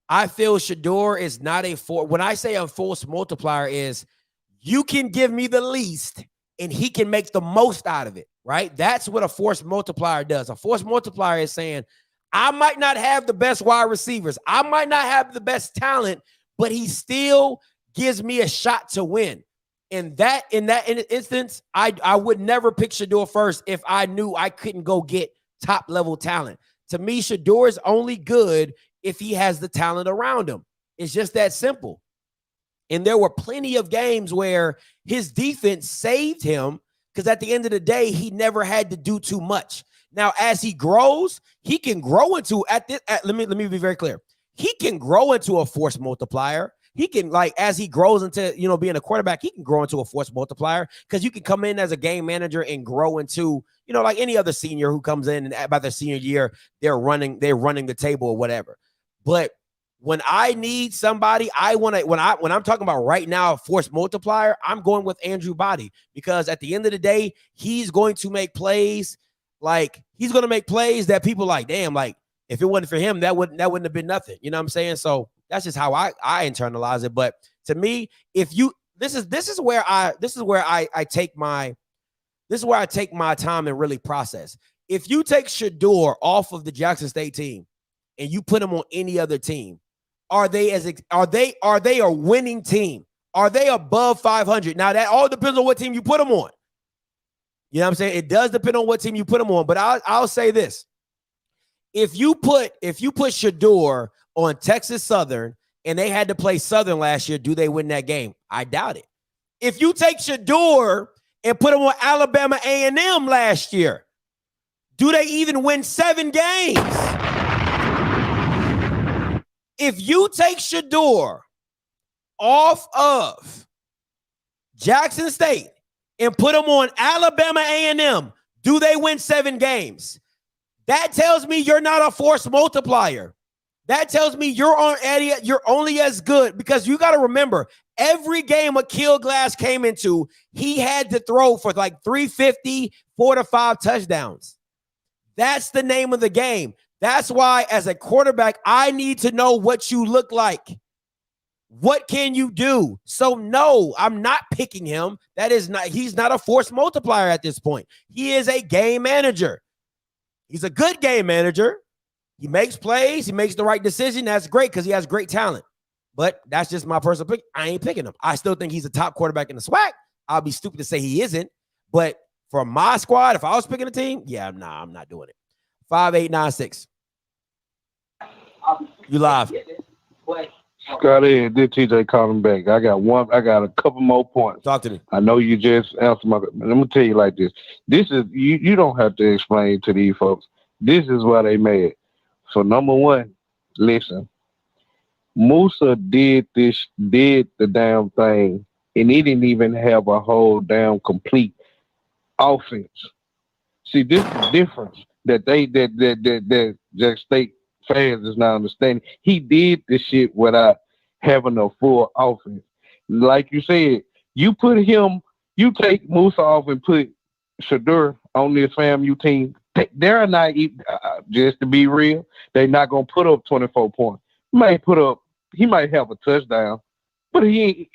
I feel Shedeur is not a force. When I say a force multiplier is you can give me the least and he can make the most out of it, right? That's what a force multiplier does. A force multiplier is saying, I might not have the best wide receivers. I might not have the best talent, but he still gives me a shot to win. In that instance, I would never pick Shedeur first if I knew I couldn't go get top level talent. To me, Shedeur is only good if he has the talent around him. It's just that simple. And there were plenty of games where his defense saved him because at the end of the day, he never had to do too much. Now, as he grows, he can grow into let me be very clear. He can grow into a force multiplier. He can, like, as he grows into, being a quarterback, he can grow into a force multiplier because you can come in as a game manager and grow into, like any other senior who comes in and by their senior year, they're running the table or whatever. But when I need somebody, when I'm talking about right now, a force multiplier, I'm going with Andrew Body because at the end of the day, he's going to make plays. Like, he's going to make plays that people like, damn, like, if it wasn't for him, that wouldn't have been nothing. You know what I'm saying? So that's just how I internalize it. But to me, this is where I take my time and really process. If you take Shedeur off of the Jackson State team and you put him on any other team, are they a winning team? Are they above 500? Now that all depends on what team you put them on. You know what I'm saying? It does depend on what team you put them on. But I'll say this: if you put Shedeur on Texas Southern and they had to play Southern last year, do they win that game? I doubt it. If you take Shedeur and put him on Alabama A&M last year, do they even win 7 games? If you take Shedeur off of Jackson State and put them on Alabama A&M, do they win 7 games? That tells me you're not a force multiplier. That tells me you're only as good because you got to remember every game Akil Glass came into, he had to throw for like 350, 4 to 5 touchdowns. That's the name of the game. That's why as a quarterback, I need to know what you look like. What can you do? So no, I'm not picking him. He's not a force multiplier at this point. He is a game manager. He's a good game manager. He makes plays. He makes the right decision. That's great because he has great talent. But that's just my personal pick. I ain't picking him. I still think he's a top quarterback in the SWAC. I'll be stupid to say he isn't. But for my squad, if I was picking a team, I'm not doing it. 5896. You live. Scotty, did TJ calling back? I got a couple more points. Talk to me. I know you just answered my. Let me tell you like this. This is you don't have to explain to these folks. This is why they mad. So number one, listen. Musa did the damn thing, and he didn't even have a whole damn complete offense. See, this is the difference that Jack State fans is not understanding. He did this shit without having a full offense. Like you said, you take Musa off and put Shedeur on this FAMU team. They're not, just to be real, they're not gonna put up 24 points. He might have a touchdown, but he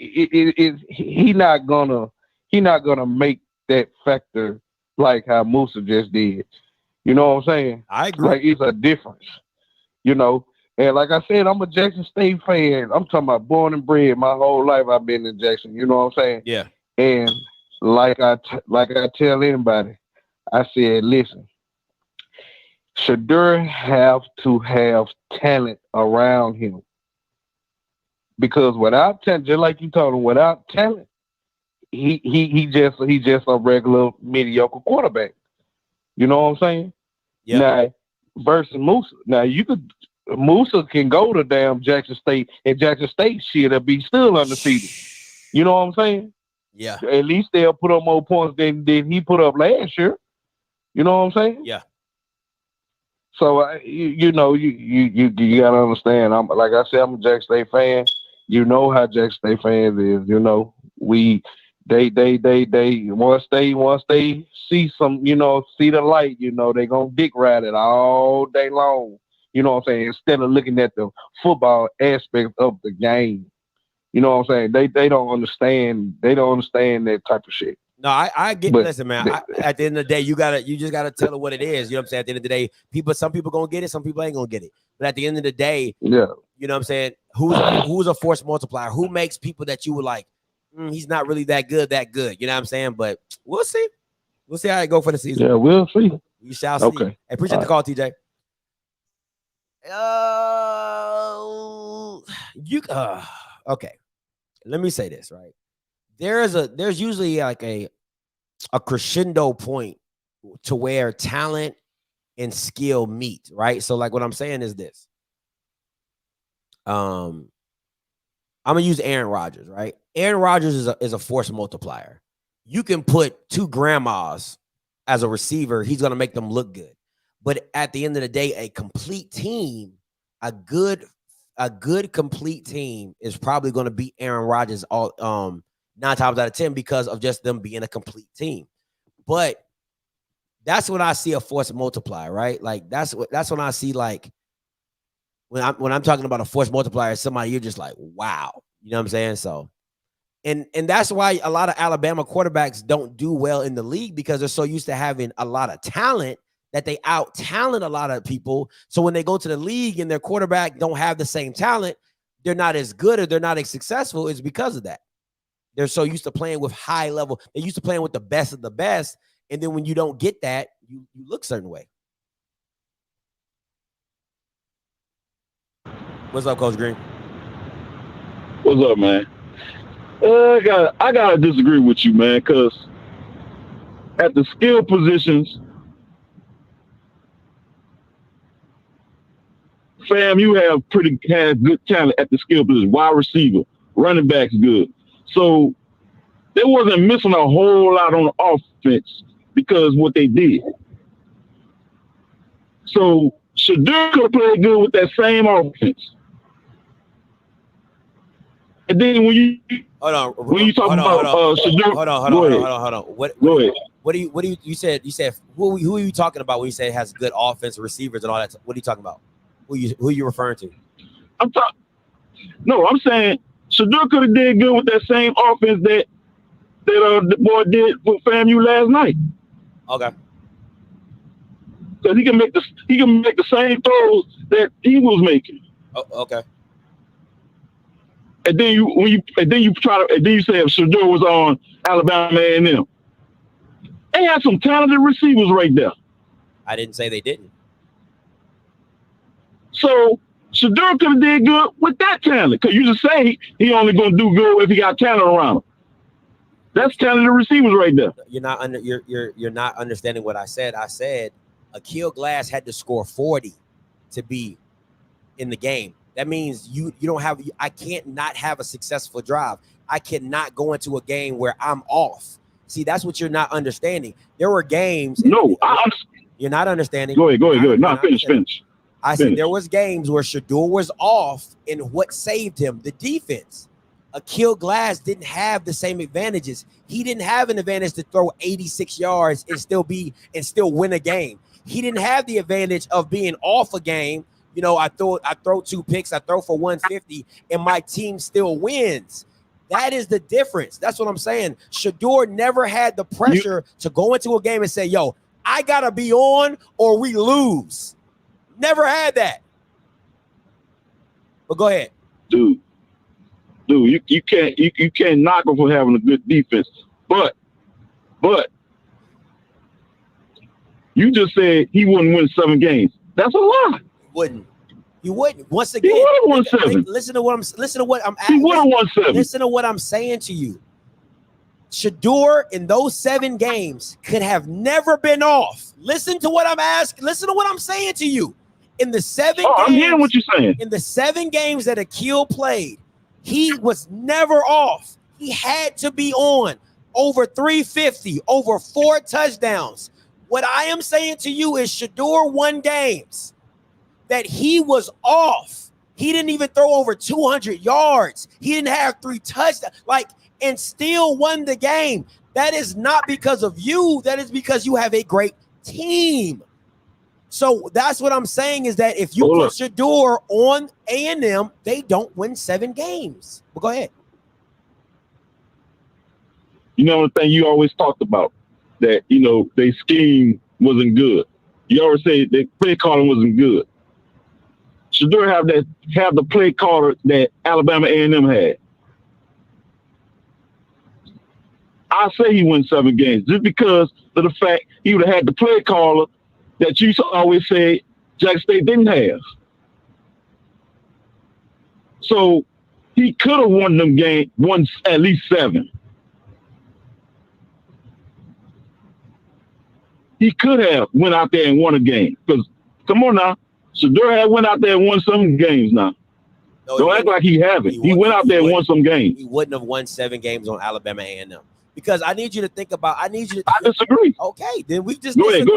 not gonna make that factor like how Musa just did. You know what I'm saying? I agree. Like, it's a difference. And like I said, I'm a Jackson State fan. I'm talking about born and bred. My whole life I've been in Jackson. You know what I'm saying? Yeah. And like I tell anybody, I said, listen, Shedeur have to have talent around him. Because without talent, just like you told him, without talent, he just a regular mediocre quarterback. You know what I'm saying? Yeah. Now, versus Musa. Now Musa can go to damn Jackson State, and Jackson State shit'll be still undefeated. You know what I'm saying? Yeah. At least they'll put up more points than he put up last year. You know what I'm saying? Yeah. So you gotta understand. I'm like I said, I'm a Jackson State fan. You know how Jackson State fans is. You know they once they see some, see the light, they gonna dick ride it all day long. You know what I'm saying? Instead of looking at the football aspect of the game. You know what I'm saying? They don't understand. They don't understand that type of shit. No, I get. Listen, man. At the end of the day, you just gotta tell it what it is. You know what I'm saying? At the end of the day, some people gonna get it, some people ain't gonna get it. But at the end of the day, yeah, you know what I'm saying? Who's a force multiplier? Who makes people that you were like, he's not really that good? You know what I'm saying? But we'll see. We'll see how it go for the season. Yeah, we'll see. We shall see. Okay. Hey, appreciate the call, TJ. Okay. Let me say this, right? There's usually like a crescendo point to where talent and skill meet, right? So like what I'm saying is this. I'm gonna use Aaron Rodgers, right? Aaron Rodgers is a force multiplier. You can put two grandmas as a receiver, he's gonna make them look good. But at the end of the day, a complete team, a good complete team is probably going to beat Aaron Rodgers all 9 times out of 10 because of just them being a complete team. But that's when I see a force multiplier, right? Like that's when I see, like, when I'm talking about a force multiplier, somebody you're just like, wow, you know what I'm saying? So, and that's why a lot of Alabama quarterbacks don't do well in the league, because they're so used to having a lot of talent that they out talent a lot of people. So when they go to the league and their quarterback don't have the same talent, they're not as good or they're not as successful. It's because of that. They're so used to playing with high level. They're used to playing with the best of the best. And then when you don't get that, you look a certain way. What's up, Coach Green? What's up, man? I gotta disagree with you, man, because at the skill positions, FAMU have good talent at the skill position. Wide receiver, running back's good. So they wasn't missing a whole lot on the offense because what they did. So Shadur could have played good with that same offense. And then when you talk about Shadur, hold on. Go ahead. What do you said who are you talking about when you say it has good offense, receivers, and all that? What are you talking about? Who are you referring to? I'm saying Shadur could have did good with that same offense that the boy did with FAMU last night. Okay. Because he can make the same throws that he was making. Oh, okay. And then you say if Shadur was on Alabama A&M, they had some talented receivers right there. I didn't say they didn't. So Shadur could have did good with that talent, because you just say he only gonna do good if he got talent around him. That's talented receivers right there. You're not understanding what I said. I said Akil Glass had to score 40 to be in the game. That means you don't have. I can't not have a successful drive. I cannot go into a game where I'm off. See, that's what you're not understanding. There were games. No, you're not understanding. Go ahead. No, finish. I said there was games where Shadur was off, and what saved him? The defense. Akil Glass didn't have the same advantages. He didn't have an advantage to throw 86 yards and still win a game. He didn't have the advantage of being off a game. You know, I throw 2 picks, I throw for 150, and my team still wins. That is the difference. That's what I'm saying. Shadur never had the pressure to go into a game and say, yo, I gotta be on or we lose. Never had that. But go ahead. Dude, you can't knock him for having a good defense. But you just said he wouldn't win 7 games. That's a lie. He wouldn't. Once again, he would have won 7. Listen to what I'm He would have won 7. Listen to what I'm saying to you. Shador in those 7 games could have never been off. Listen to what I'm asking. Listen to what I'm saying to you. In the 7 games, I'm hearing what you're saying. In the 7 games that Akil played, he was never off. He had to be on. Over 350, over 4 touchdowns. What I am saying to you is Shador won games that he was off. He didn't even throw over 200 yards. He didn't have 3 touchdowns, and still won the game. That is not because of you. That is because you have a great team. So that's what I'm saying is that if you put Shador on A&M, they don't win 7 games. Well, go ahead. You know the thing you always talked about, that, their scheme wasn't good. You always say their play calling wasn't good. Shador have the play caller that Alabama A&M had. I say he won 7 games just because of the fact he would have had the play caller that you always say Jackson State didn't have. So he could have won them games, won at least 7. He could have went out there and won a game. Because, come on now, Shador had went out there and won some games now. No, don't act like he haven't. He went out there and won some games. He wouldn't have won 7 games on Alabama A&M. Because I need you to think about, I disagree. Okay, then we just go ahead.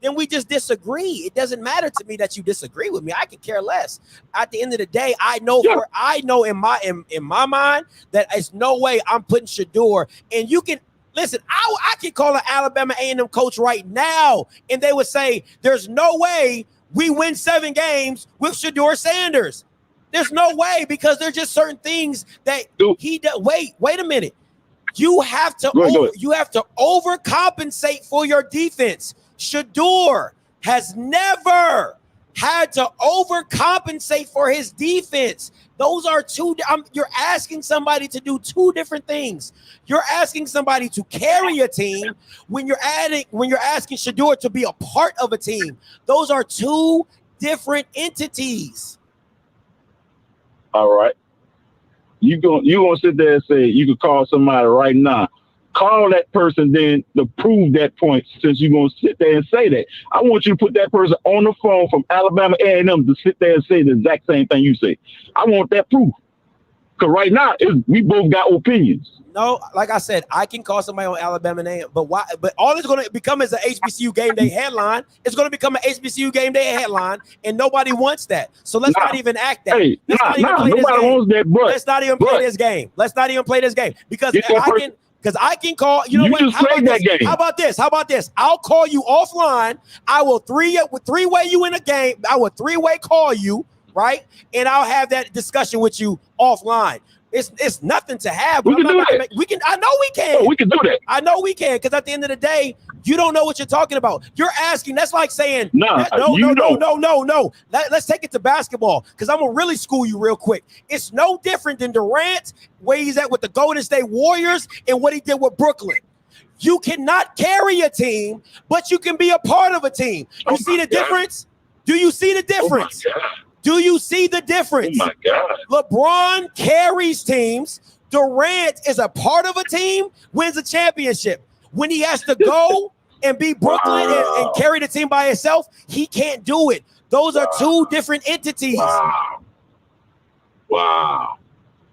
Then we just disagree. It doesn't matter to me that you disagree with me. I could care less. At the end of the day, I know in my mind that there's no way I'm putting Shador. And you can listen. I can call an Alabama A&M coach right now, and they would say there's no way we win 7 games with Shador Sanders. There's no way, because there's just certain things that he does. Wait a minute. You have to overcompensate for your defense. Shador has never had to overcompensate for his defense. Those are you're asking somebody to do 2 different things. You're asking somebody to carry a team when you're asking Shador to be a part of a team. Those are 2 different entities. All right. You gonna sit there and say you could call somebody right now. Call that person then to prove that point, since you're gonna sit there and say that. I want you to put that person on the phone from Alabama A&M to sit there and say the exact same thing you say. I want that proof. Because right now, we both got opinions. No, like I said, I can call somebody on Alabama A&M, but why? But all it's going to become is an HBCU game day headline. It's going to become an HBCU game day headline, and nobody wants that. So let's not even act that. Hey, nobody wants that. But let's not even play this game. Let's not even play this game because I can call. You know what? Just played that game. How about this? I'll call you offline. I will three-way you in a game. I will 3-way call you, right? And I'll have that discussion with you offline. It's nothing to have. We can do that. I know we can. Oh, we can do that. I know we can, because at the end of the day, you don't know what you're talking about. You're asking. That's like saying, no. Let's take it to basketball, because I'm gonna really school you real quick. It's no different than Durant, where he's at with the Golden State Warriors, and what he did with Brooklyn. You cannot carry a team, but you can be a part of a team. You see the difference? Do you see the difference? Do you see the difference? Oh, my God. LeBron carries teams. Durant is a part of a team, wins a championship. When he has to go and beat Brooklyn and carry the team by himself, he can't do it. Those are 2 different entities. Wow.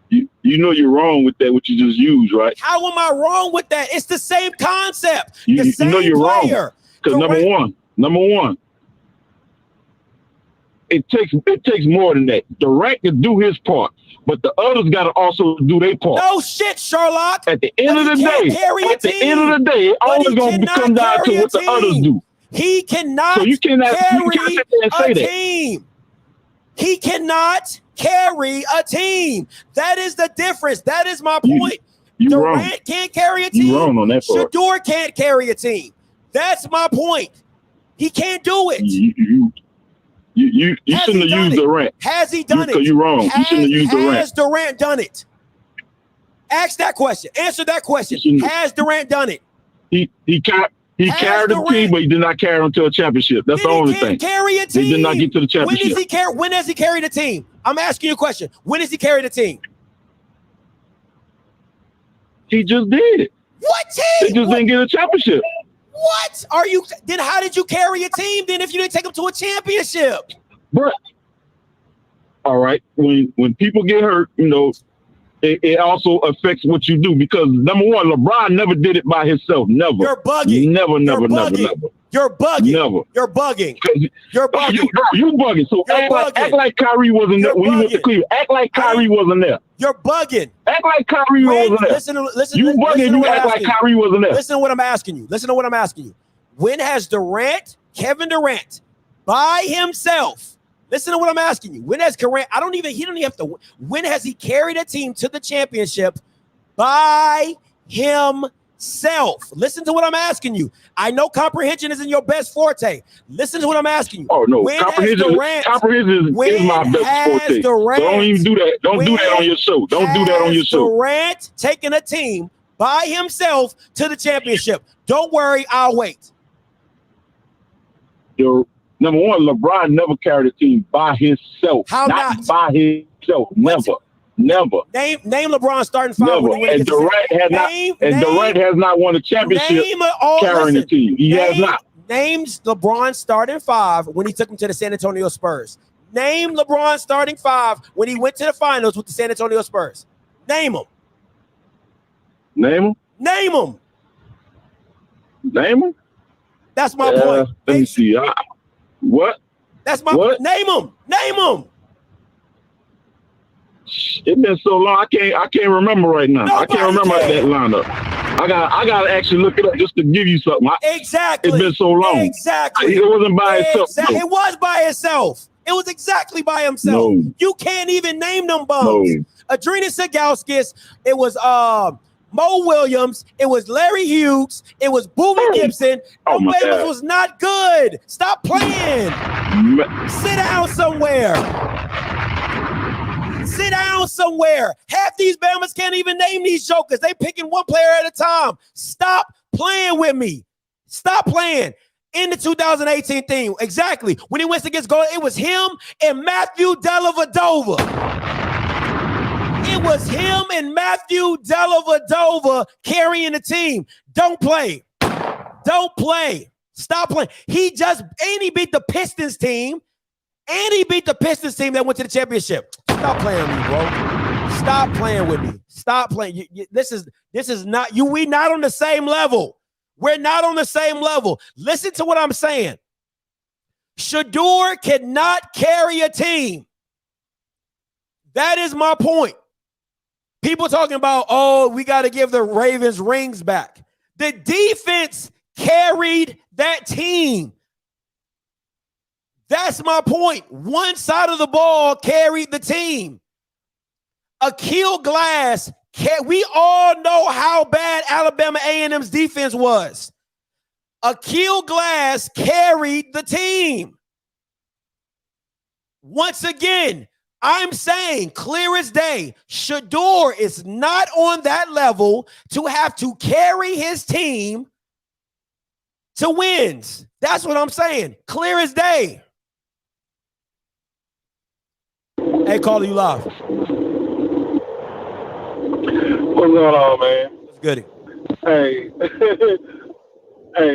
You know you're wrong with that, what you just used, right? How am I wrong with that? It's the same concept. You know you're wrong. Because number one, it takes more than that. Durant can do his part, but the others got to also do their part. No shit, Sherlock. At the end of the day, it always going to come down to what the others do. He cannot carry a team. He cannot carry a team. That is the difference. That is my point. Durant can't carry a team. You're wrong on that part. Shador can't carry a team. That's my point. He can't do it. You shouldn't have used Durant. Has he done it? Because you're wrong. You shouldn't have used Durant. Has Durant done it? Ask that question. Answer that question. Has Durant done it? He carried the team, but he did not carry them to a championship. That's the only thing. Carry a team. He did not get to the championship. When has he carried a team? I'm asking you a question. When has he carried a team? He just did it. What They team? just didn't get a championship. What are you? Then how did you carry a team then if you didn't take them to a championship? But all right, when people get hurt, you know, it also affects what you do because number one, LeBron never did it by himself. Never. You're bugging. Never. You're bugging. Never. You're bugging. You're bugging. You bugging. So act like Kyrie wasn't there when he went to Cleveland. Act like Kyrie wasn't there. You're bugging. Act like Kyrie wasn't there. Listen. You bugging. You act like Kyrie wasn't there. Listen to what I'm asking you. When has Kevin Durant, by himself? Listen to what I'm asking you. When has Durant? He don't even have to. When has he carried a team to the championship by himself? Listen to what I'm asking you. I know comprehension isn't your best forte. Listen to what I'm asking you. Oh no, comprehension is my best forte. So don't even do that. Don't do that on your show. Don't do that on your show. Durant taking a team by himself to the championship. Don't worry, I'll wait. Number one, LeBron never carried a team by himself. How not? By himself. Never. Name LeBron starting five. Never. And Durant has not won a championship carrying a team. He has not. Names LeBron starting five when he took him to the San Antonio Spurs. Name LeBron starting five when he went to the finals with the San Antonio Spurs. Name them. Name them. That's my point. Let me see. What? That's my point. Name them. It's been so long. I can't remember right now. I can't remember that lineup. I got to actually look it up just to give you something. Exactly. It's been so long. Exactly. It wasn't by itself. No. It was by itself. It was exactly by himself. No. You can't even name them bums. No. Adrian Sagauskis. It was Mo Williams. It was Larry Hughes. It was Boobie Gibson. Mo Williams was not good. Stop playing. Sit down somewhere. Half these Bammers can't even name these jokers. They picking one player at a time. Stop playing with me. Stop playing. In the 2018 thing, exactly. When he went against goal, it was him and Matthew Dellavedova. It was him and Matthew Dellavedova carrying the team. Don't play. Stop playing. He beat the Pistons team. And he beat the Pistons team that went to the championship. Stop playing with me, bro. Stop playing with me. Stop playing. This is not you. We not on the same level. We're not on the same level. Listen to what I'm saying. Shedeur cannot carry a team. That is my point. People talking about, we got to give the Ravens rings back. The defense carried that team. That's my point. One side of the ball carried the team. Akil Glass, we all know how bad Alabama A&M's defense was. Akil Glass carried the team. Once again, I'm saying clear as day, Shedeur is not on that level to have to carry his team to wins. That's what I'm saying. Clear as day. Hey, caller, you live. What's going on, man? What's good? Hey,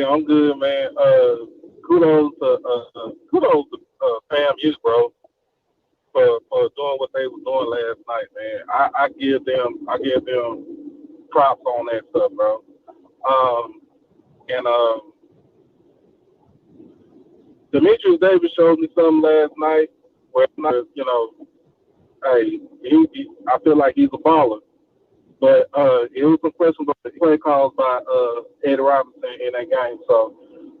I'm good, man. Kudos to FAMU, bro, for doing what they were doing last night, man. I give them props on that stuff, bro. Demetrius Davis showed me something last night where, hey, I feel like he's a baller. But it was some questions about the play calls by Eddie Robinson in that game. So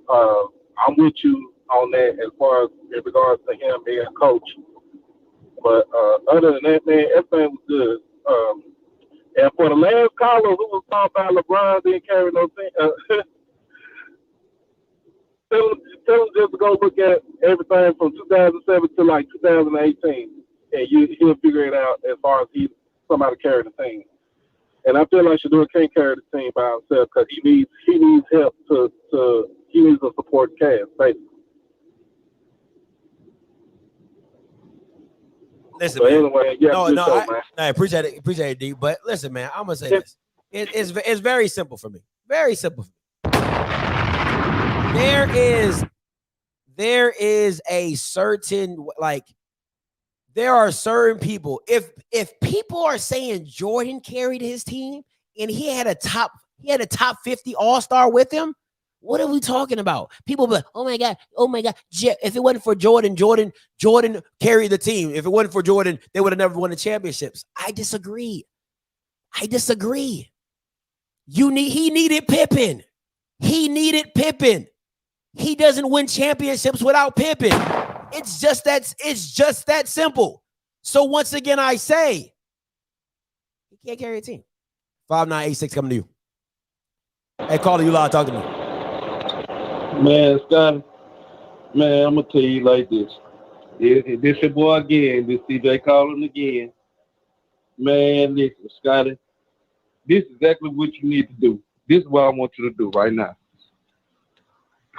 I'm with you on that as far as in regards to him being a coach. But other than that, man, everything was good. And for the last caller who was talking about LeBron didn't carry no thing, tell him just to go look at everything from 2007 to like 2018, and he'll figure it out as far as somebody carrying the team. And I feel like Shedeur can't carry the team by himself because he needs help he needs a support cast, basically. Listen, so man. Anyway, yeah, I appreciate it, D. But listen, man, I'm gonna say this. It's very simple for me. Very simple. There is a certain, like, there are certain people. If people are saying Jordan carried his team and he had a top 50 all-star with him, what are we talking about? People be like, oh my God. If it wasn't for Jordan carried the team. If it wasn't for Jordan, they would have never won the championships. I disagree. He needed Pippen. He doesn't win championships without Pippen. It's just that simple. So once again, I say he can't carry a team. 5986 coming to you. Hey, caller, you live. Talk to me. Man, Scotty, man, I'm gonna tell you like this. This your boy again. This CJ calling again. Man, listen, Scotty. This is exactly what you need to do. This is what I want you to do right now.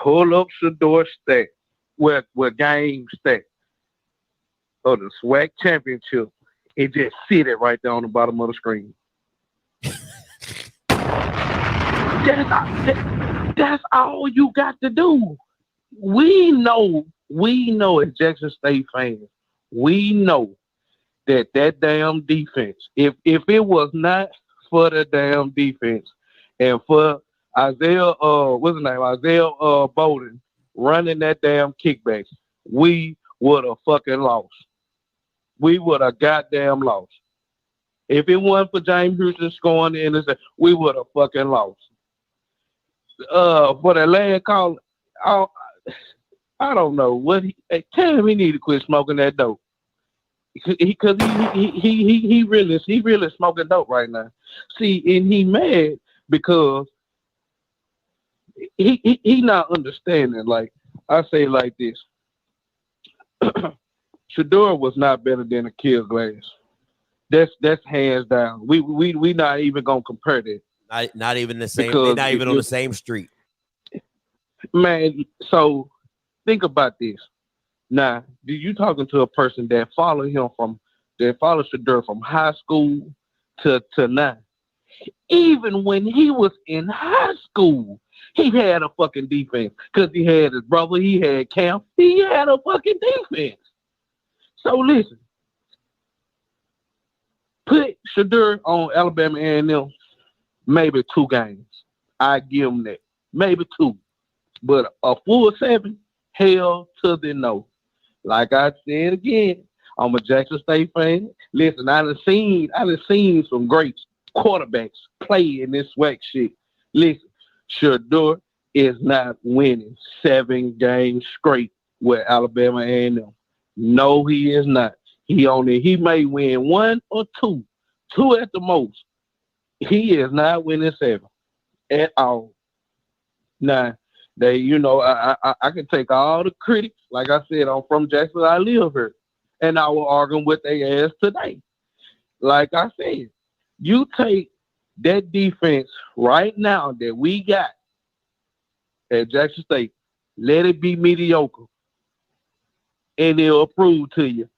Pull up Shador stack, where game stack of the SWAC championship, and just sit it right there on the bottom of the screen. That's all you got to do. We know as Jackson State fans, we know that damn defense, if it was not for the damn defense and for Isaiah Bowden running that damn kickback, we would have fucking lost. We would have goddamn lost. If it wasn't for James Houston scoring the intercept, we would have fucking lost. For that last call, I don't know what tell him he need to quit smoking that dope. Because he really smoking dope right now. See, and he mad because he not understanding. Like I say it like this. Shador was not better than a Kill Glass. That's hands down. We not even gonna compare that. Not even the same. They're not even on the same street. Man, so think about this. Now, you talking to a person that followed Shador from high school to now. Even when he was in high school, he had a fucking defense because he had his brother, he had Cam, he had a fucking defense. So listen, put Shador on Alabama A&M maybe 2 games. I give him that. Maybe 2. But a full 7, hell to the no. Like I said again, I'm a Jackson State fan. Listen, I done seen some great quarterbacks play in this SWAC shit. Listen, Shador is not winning 7 games straight with Alabama A&M. No, he is not. He may win 1 or 2 at the most. He is not winning 7 at all. Now, I can take all the critics. Like I said, I'm from Jackson. I live here. And I will argue with their ass today. Like I said, you take that defense right now that we got at Jackson State, let it be mediocre, and it'll prove to you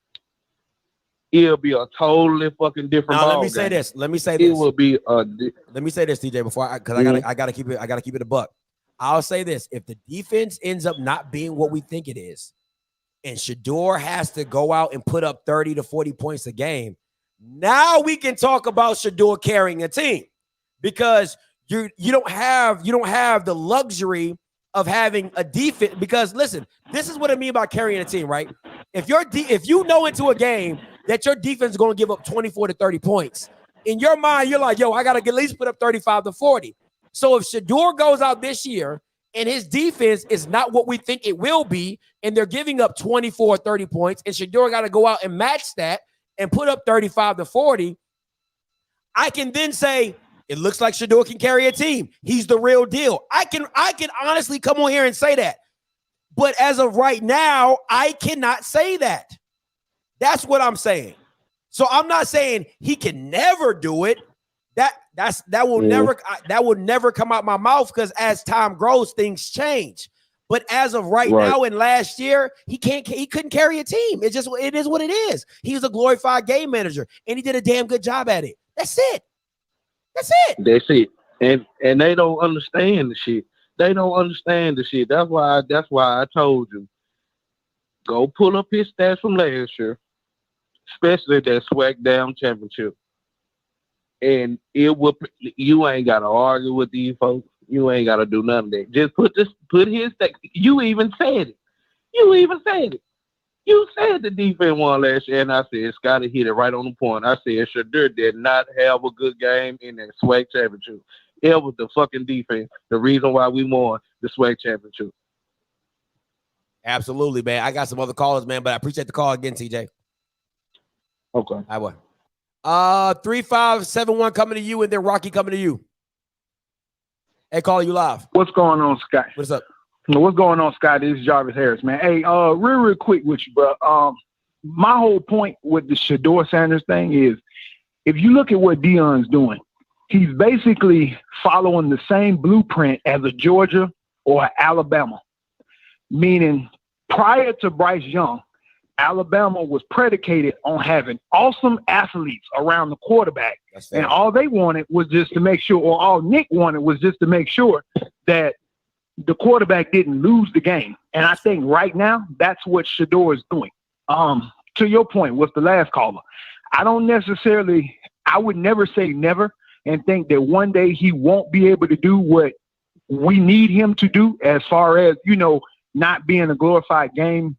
it'll be a totally fucking different ball. Let me say this. It will be let me say this, DJ, before I gotta keep it a buck. I'll say this: if the defense ends up not being what we think it is, and Shador has to go out and put up 30 to 40 points a game, now we can talk about Shador carrying a team, because you don't have the luxury of having a defense. Because listen, this is what I mean by carrying a team, right? If you know into a game that your defense is going to give up 24 to 30 points, in your mind, you're like, yo, I got to at least put up 35 to 40. So if Shador goes out this year and his defense is not what we think it will be, and they're giving up 24 or 30 points, and Shador got to go out and match that and put up 35 to 40, I can then say, it looks like Shador can carry a team. He's the real deal. I can honestly come on here and say that. But as of right now, I cannot say that. That's what I'm saying. So I'm not saying he can never do it. That will never come out my mouth, because as time grows, things change. But as of right now and last year, he couldn't carry a team. It is what it is. He's a glorified game manager, and he did a damn good job at it. That's it. That's it. That's it. And they don't understand the shit. They don't understand the shit. That's why I told you. Go pull up his stats from last year, especially that SmackDown championship. And you ain't gotta argue with these folks. You ain't gotta do none of that. Just put his stats. You even said it. You said the defense won last year, and I said Scotty hit it right on the point. I said Shadur did not have a good game in that SWAC championship. It was the fucking defense. The reason why we won the SWAC championship. Absolutely, man. I got some other callers, man, but I appreciate the call again, TJ. Okay. I will. 3571 coming to you, and then Rocky coming to you. Hey, caller, you live. What's going on, Scott? What's up? What's going on, Scott? This is Jarvis Harris, man. Hey, real quick with you, bro. My whole point with the Shedeur Sanders thing is, if you look at what Deion's doing, he's basically following the same blueprint as a Georgia or Alabama. Meaning, prior to Bryce Young, Alabama was predicated on having awesome athletes around the quarterback. And all they wanted was just to make sure, or all Nick wanted was just to make sure that the quarterback didn't lose the game. And I think right now, that's what Shedeur is doing. To your point, with the last caller, I would never say never and think that one day he won't be able to do what we need him to do as far as, not being a glorified game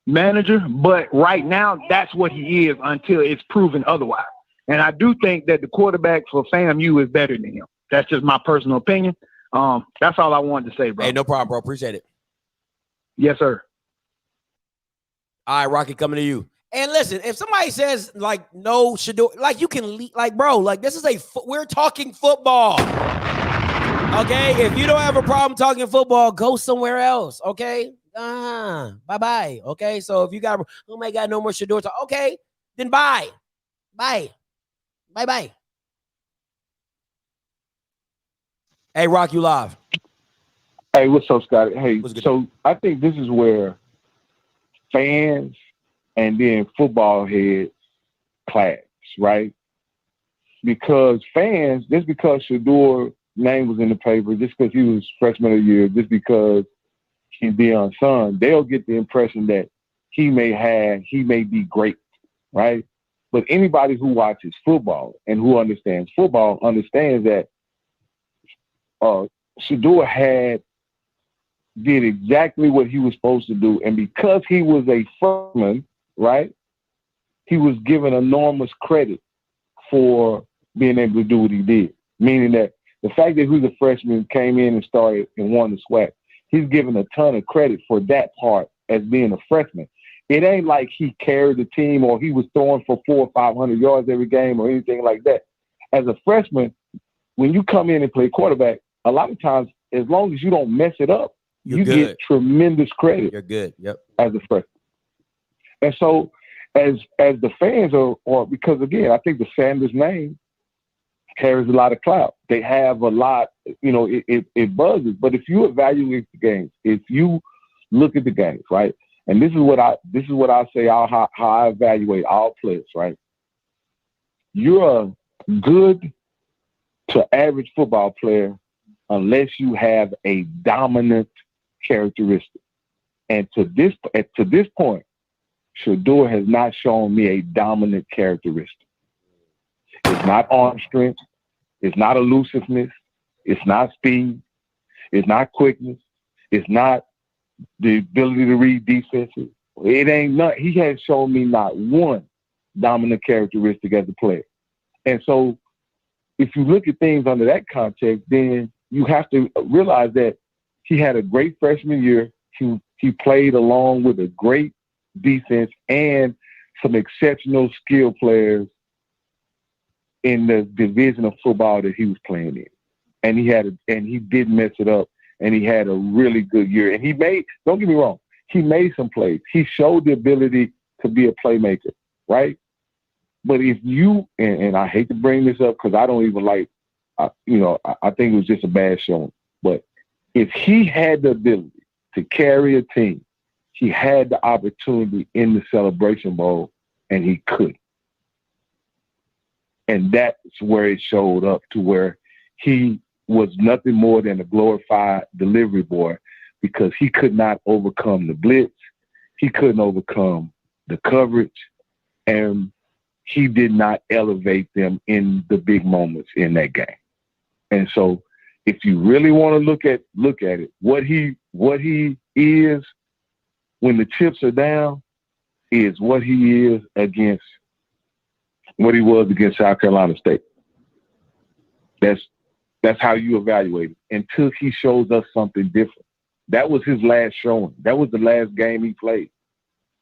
manager. But right now, that's what he is until it's proven otherwise. And I do think that the quarterback for FAMU is better than him. That's just my personal opinion. That's all I wanted to say, bro. Hey, no problem, bro. Appreciate it. Yes, sir. All right, Rocky, coming to you. And listen, if somebody says like no Shedeur, like you can like, bro, like this is we're talking football. Okay, if you don't have a problem talking football, go somewhere else. Okay, bye. Okay, so if you got no more Shedeur talk, okay, then bye. Hey, Rock, you live. Hey, what's up, Scotty? Hey, so I think this is where fans and then football heads clash, right? Because fans, just because Shedeur's name was in the paper, just because he was freshman of the year, just because he's Deion's son, they'll get the impression that he may be great, right? But anybody who watches football and who understands football understands that Shedeur did exactly what he was supposed to do. And because he was a freshman, right, he was given enormous credit for being able to do what he did. Meaning that the fact that he was a freshman, came in and started and won the SWAC, he's given a ton of credit for that part as being a freshman. It ain't like he carried the team or he was throwing for 400 or 500 yards every game or anything like that. As a freshman, when you come in and play quarterback, a lot of times, as long as you don't mess it up, you get tremendous credit. You're good. Yep. As a freshman. And so as the fans are because again, I think the Sanders name carries a lot of clout. They have a lot, it buzzes. But if you evaluate the games, if you look at the games, right? And this is what I say how I evaluate all players, right? You're a good to average football player unless you have a dominant characteristic. And to this point, Shedeur has not shown me a dominant characteristic. It's not arm strength. It's not elusiveness. It's not speed. It's not quickness. It's not the ability to read defenses. It ain't not. He has shown me not one dominant characteristic as a player. And so if you look at things under that context, then you have to realize that he had a great freshman year. He played along with a great defense and some exceptional skill players in the division of football that he was playing in. And he didn't mess it up, and he had a really good year. And don't get me wrong, he made some plays. He showed the ability to be a playmaker, right? But if you, and I hate to bring this up because I don't even like, I think it was just a bad showing. But if he had the ability to carry a team, he had the opportunity in the Celebration Bowl, and he couldn't. And that's where it showed up, to where he was nothing more than a glorified delivery boy, because he could not overcome the blitz. He couldn't overcome the coverage, and he did not elevate them in the big moments in that game. And so if you really want to look at it, what he is when the chips are down is what he is against what he was against South Carolina State. That's how you evaluate it, until he shows us something different. That was his last showing. That was the last game he played.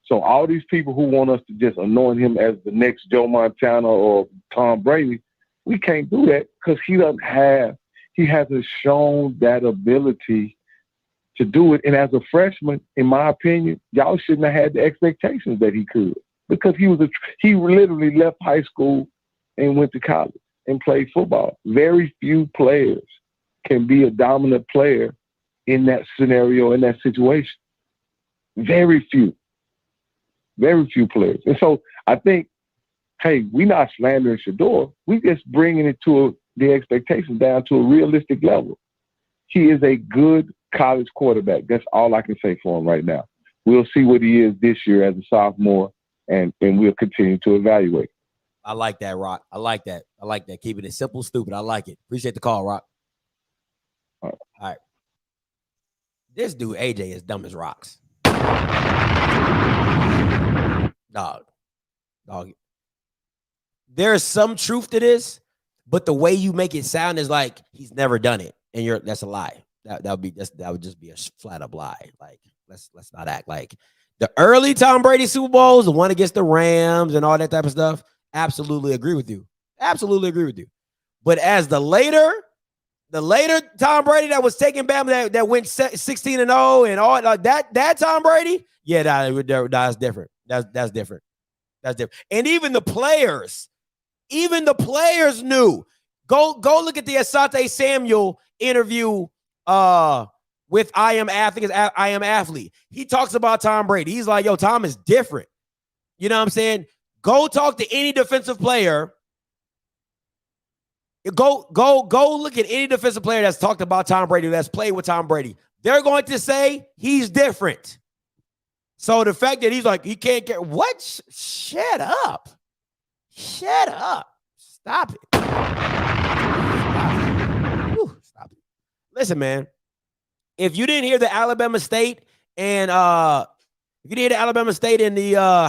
So all these people who want us to just anoint him as the next Joe Montana or Tom Brady, we can't do that, because he hasn't shown that ability to do it. And as a freshman, in my opinion, y'all shouldn't have had the expectations that he could, because he literally left high school and went to college and played football. Very few players can be a dominant player in that scenario, in that situation. Very few players. And so I think, hey, we're not slandering Shedeur. We just bringing it to the expectations down to a realistic level. He is a good college quarterback. That's all I can say for him right now. We'll see what he is this year as a sophomore, and we'll continue to evaluate. I like that, Rock. I like that. Keeping it simple, stupid. I like it. Appreciate the call, Rock. All right. This dude, AJ, is dumb as rocks. Dog. There's some truth to this, but the way you make it sound is like he's never done it, and that's a lie. That would just be a flat up lie. Like, let's not act like the early Tom Brady Super Bowls, the one against the Rams and all that type of stuff. Absolutely agree with you. But as the later Tom Brady that was taking Bama that went 16-0 and all like that Tom Brady, yeah, that's different. That's different. And even the players knew. Go look at the Asante Samuel interview with I Am Athlete. He talks about Tom Brady. He's like, yo, Tom is different. You know what I'm saying? Go talk to any defensive player. Go look at any defensive player that's talked about Tom Brady, that's played with Tom Brady. They're going to say he's different. So the fact that he's like, he can't get what? Shut up. Stop it. Stop it. Listen, man. If you didn't hear the Alabama State and the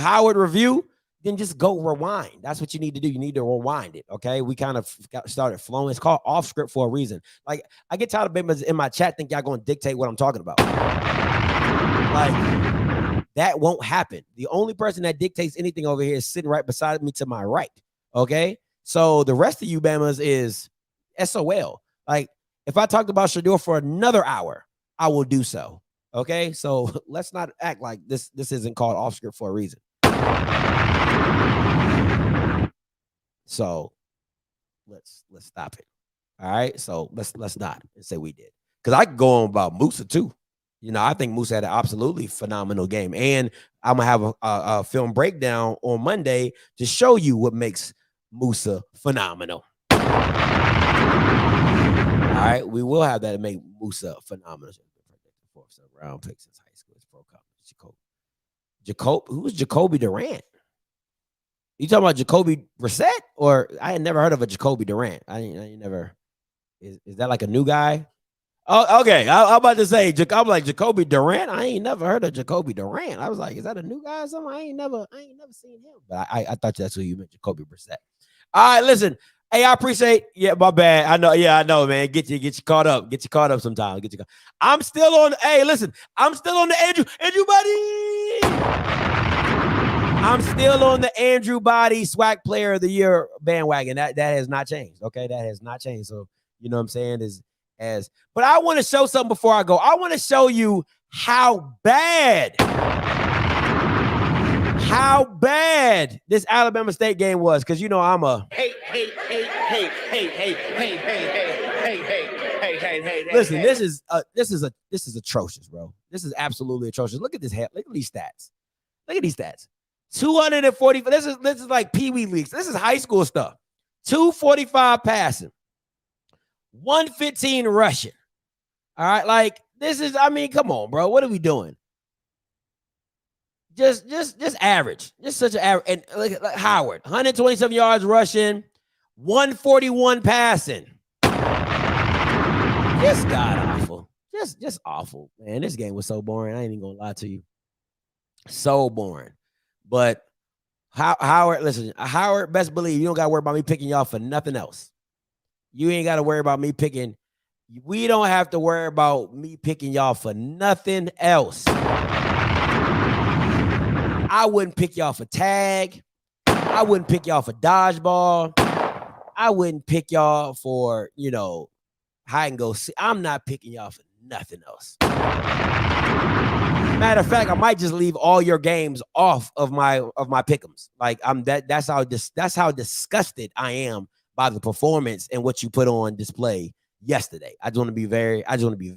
Howard review, then just go rewind. That's what you need to do. You need to rewind it. Okay. We kind of started flowing. It's called off script for a reason. Like, I get tired of people in my chat think y'all going to dictate what I'm talking about. Like, that won't happen. The only person that dictates anything over here is sitting right beside me to my right. Okay. So the rest of you Bamas is SOL. Like, if I talked about Shedeur for another hour, I will do so. Okay. So let's not act like this isn't called off script for a reason. So let's stop it. All right. So let's not and say we did. Because I could go on about Musa too. You know, I think Musa had an absolutely phenomenal game. And I'm gonna have a film breakdown on Monday to show you what makes Musa phenomenal. All right, we will have that to make Musa phenomenal. Fourth round pick since high school. It's pro college. Who's Jacoby Durant? You talking about Jacoby Brissett? Or I had never heard of a Jacoby Durant. I ain't never. Is that like a new guy? Oh, okay. I'm about to say, I'm like Jacoby Durant. I ain't never heard of Jacoby Durant. I was like, is that a new guy or something? I ain't never seen him. But I thought that's who you meant, Jacoby Brissett. All right, listen. Hey, I appreciate. Yeah, my bad. I know, man. Get you caught up. Get you caught up sometime. I'm still on. Hey, listen. I'm still on the Andrew Body. I'm still on the Andrew Body SWAC Player of the Year bandwagon. That has not changed. Okay, that has not changed. So you know what I'm saying but I want to show something before I go. I want to show you how bad this Alabama State game was, because you know I'm a hey. Listen, this is atrocious, bro. This is absolutely atrocious. Look at this head. Look at these stats. 240. This is like Pee Wee leagues. This is high school stuff. 245 passing, 115 rushing. All right, like this is, I mean, come on, bro. What are we doing? Just average. Just such an average. And look like Howard, 127 yards rushing, 141 passing. Just god awful. Just awful, man. This game was so boring. I ain't even gonna lie to you. So boring. But Howard, listen, Howard, best believe you don't gotta worry about me picking y'all for nothing else. You ain't gotta worry about me picking. We don't have to worry about me picking y'all for nothing else. I wouldn't pick y'all for tag. I wouldn't pick y'all for dodgeball. I wouldn't pick y'all for, you know, hide and go see. I'm not picking y'all for nothing else. Matter of fact, I might just leave all your games off of my pick'ems. Like that's how disgusted I am by the performance and what you put on display yesterday. I just want to be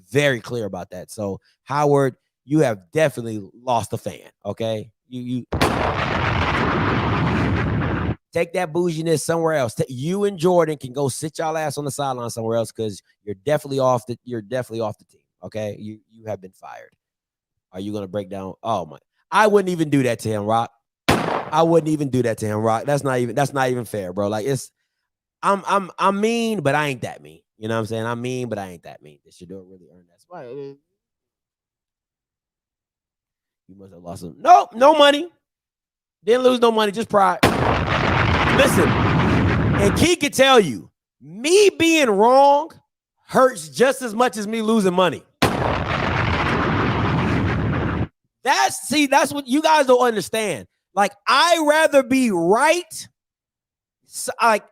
very clear about that. So Howard, you have definitely lost a fan. Okay, you take that bouginess somewhere else. You and Jordan can go sit y'all ass on the sideline somewhere else because you're definitely off the team. Okay, you have been fired. Are you gonna break down? Oh my! I wouldn't even do that to him, Rock. I wouldn't even do that to him, Rock. That's not even fair, bro. Like I'm mean, but I ain't that mean. You know what I'm saying? I'm mean, but I ain't that mean. This should really earn that spot. You must have lost some. Nope, no money. Didn't lose no money, just pride. Listen, and Key can tell you, me being wrong hurts just as much as me losing money. That's what you guys don't understand. Like, I rather be right. Like,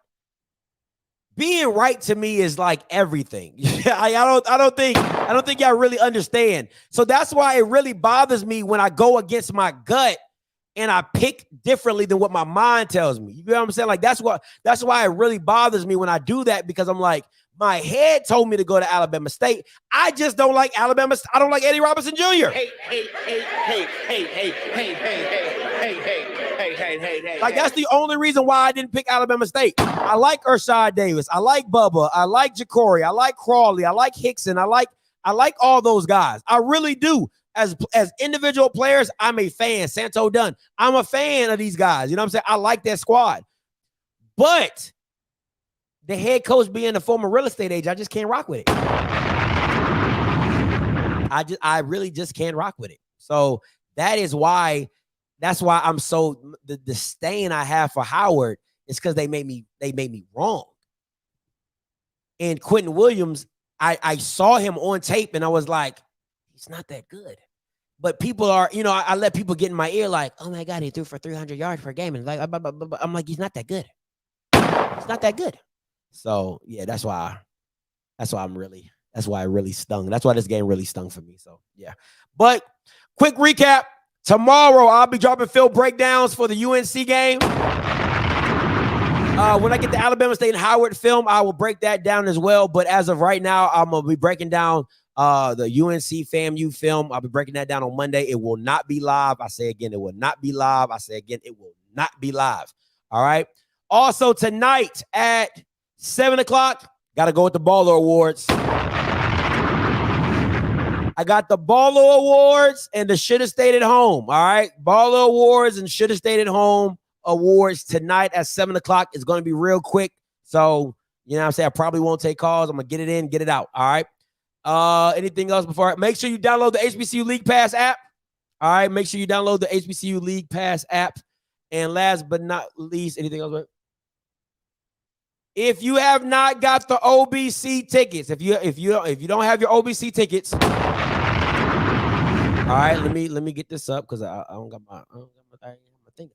being right to me is like everything. I don't think y'all really understand. So that's why it really bothers me when I go against my gut and I pick differently than what my mind tells me. You know what I'm saying? Like that's why it really bothers me when I do that, because I'm like, my head told me to go to Alabama State. I just don't like Alabama. I don't like Eddie Robinson Jr. Hey. Like, that's the only reason why I didn't pick Alabama State. I like Urshad Davis. I like Bubba. I like Ja'Cory. I like Crawley. I like Hickson. I like all those guys. I really do. As individual players, I'm a fan. Santo Dunn. I'm a fan of these guys. You know what I'm saying? I like that squad. But the head coach being a former real estate agent, I just can't rock with it. I really just can't rock with it. So that's why I'm so the disdain I have for Howard is because they made me wrong. And Quentin Williams, I saw him on tape and I was like, he's not that good. But people are, you know, I let people get in my ear like, oh my God, he threw for 300 yards per game. And like, I'm like, he's not that good. He's not that good. So yeah, that's why it really stung. That's why this game really stung for me. So yeah. But quick recap. Tomorrow I'll be dropping film breakdowns for the UNC game. When I get the Alabama State and Howard film, I will break that down as well. But as of right now, I'm gonna be breaking down the UNC FAMU film. I'll be breaking that down on Monday. It will not be live. I say again, it will not be live. I say again, it will not be live. All right. Also tonight at 7:00, got to go with the Baller Awards. I got the Baller Awards and the Should Have Stayed at Home. All right. Baller Awards and Should Have Stayed at Home awards tonight at 7:00. It's going to be real quick. So, you know what I'm saying? I probably won't take calls. I'm going to get it in, get it out. All right. Anything else before? Make sure you download the HBCU League Pass app. All right. Make sure you download the HBCU League Pass app. And last but not least, anything else? If you have not got the OBC tickets, if you don't have your OBC tickets, all right, let me get this up because I don't got my thing.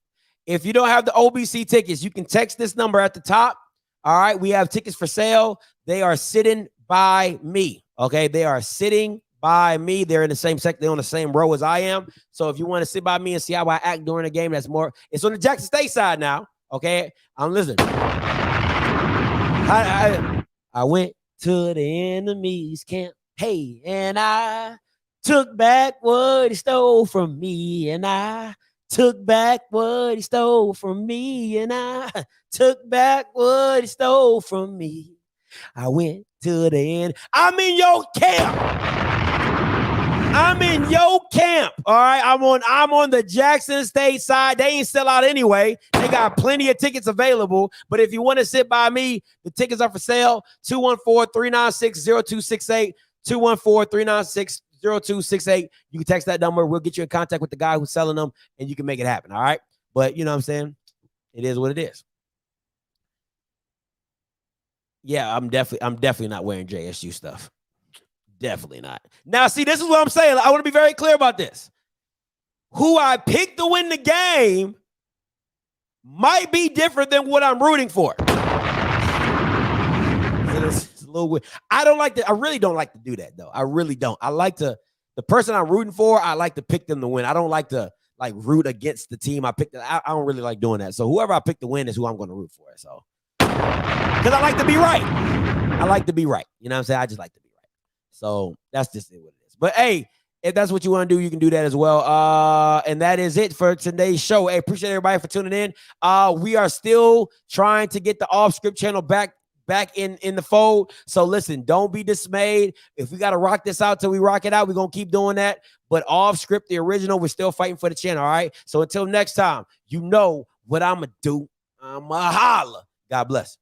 If you don't have the OBC tickets, you can text this number at the top. All right, we have tickets for sale. They are sitting by me. Okay, they are sitting by me. They're in the same sector, they're on the same row as I am. So if you want to sit by me and see how I act during the game, that's more. It's on the Jackson State side now. Okay, I'm listening. I went to the enemy's camp, hey, and I took back what he stole from me, and I took back what he stole from me, and I took back what he stole from me. I went to the end. I'm in your camp. I'm in your camp. All right. I'm on the Jackson State side. They ain't sell out anyway. They got plenty of tickets available. But if you want to sit by me, the tickets are for sale. 214-396-0268. 214-396-0268. You can text that number. We'll get you in contact with the guy who's selling them, and you can make it happen. All right. But you know what I'm saying? It is what it is. Yeah, I'm definitely not wearing JSU stuff. Definitely not. Now, see, this is what I'm saying. I want to be very clear about this. Who I picked to win the game might be different than what I'm rooting for. It's a little weird. I really don't like to do that, though. I really don't. I like to, the person I'm rooting for, I like to pick them to win. I don't like to root against the team I picked. I don't really like doing that. So whoever I pick to win is who I'm going to root for. So, because I like to be right. I like to be right. You know what I'm saying? I just like to be right. So that's just what it is. But hey, if that's what you want to do, you can do that as well. And that is it for today's show. Hey, appreciate everybody for tuning in. We are still trying to get the off-script channel back in the fold. So listen, don't be dismayed. If we got to rock this out till we rock it out, we're going to keep doing that. But off-script, the original, we're still fighting for the channel, all right? So until next time, you know what I'm going to do. I'm going to holla. God bless.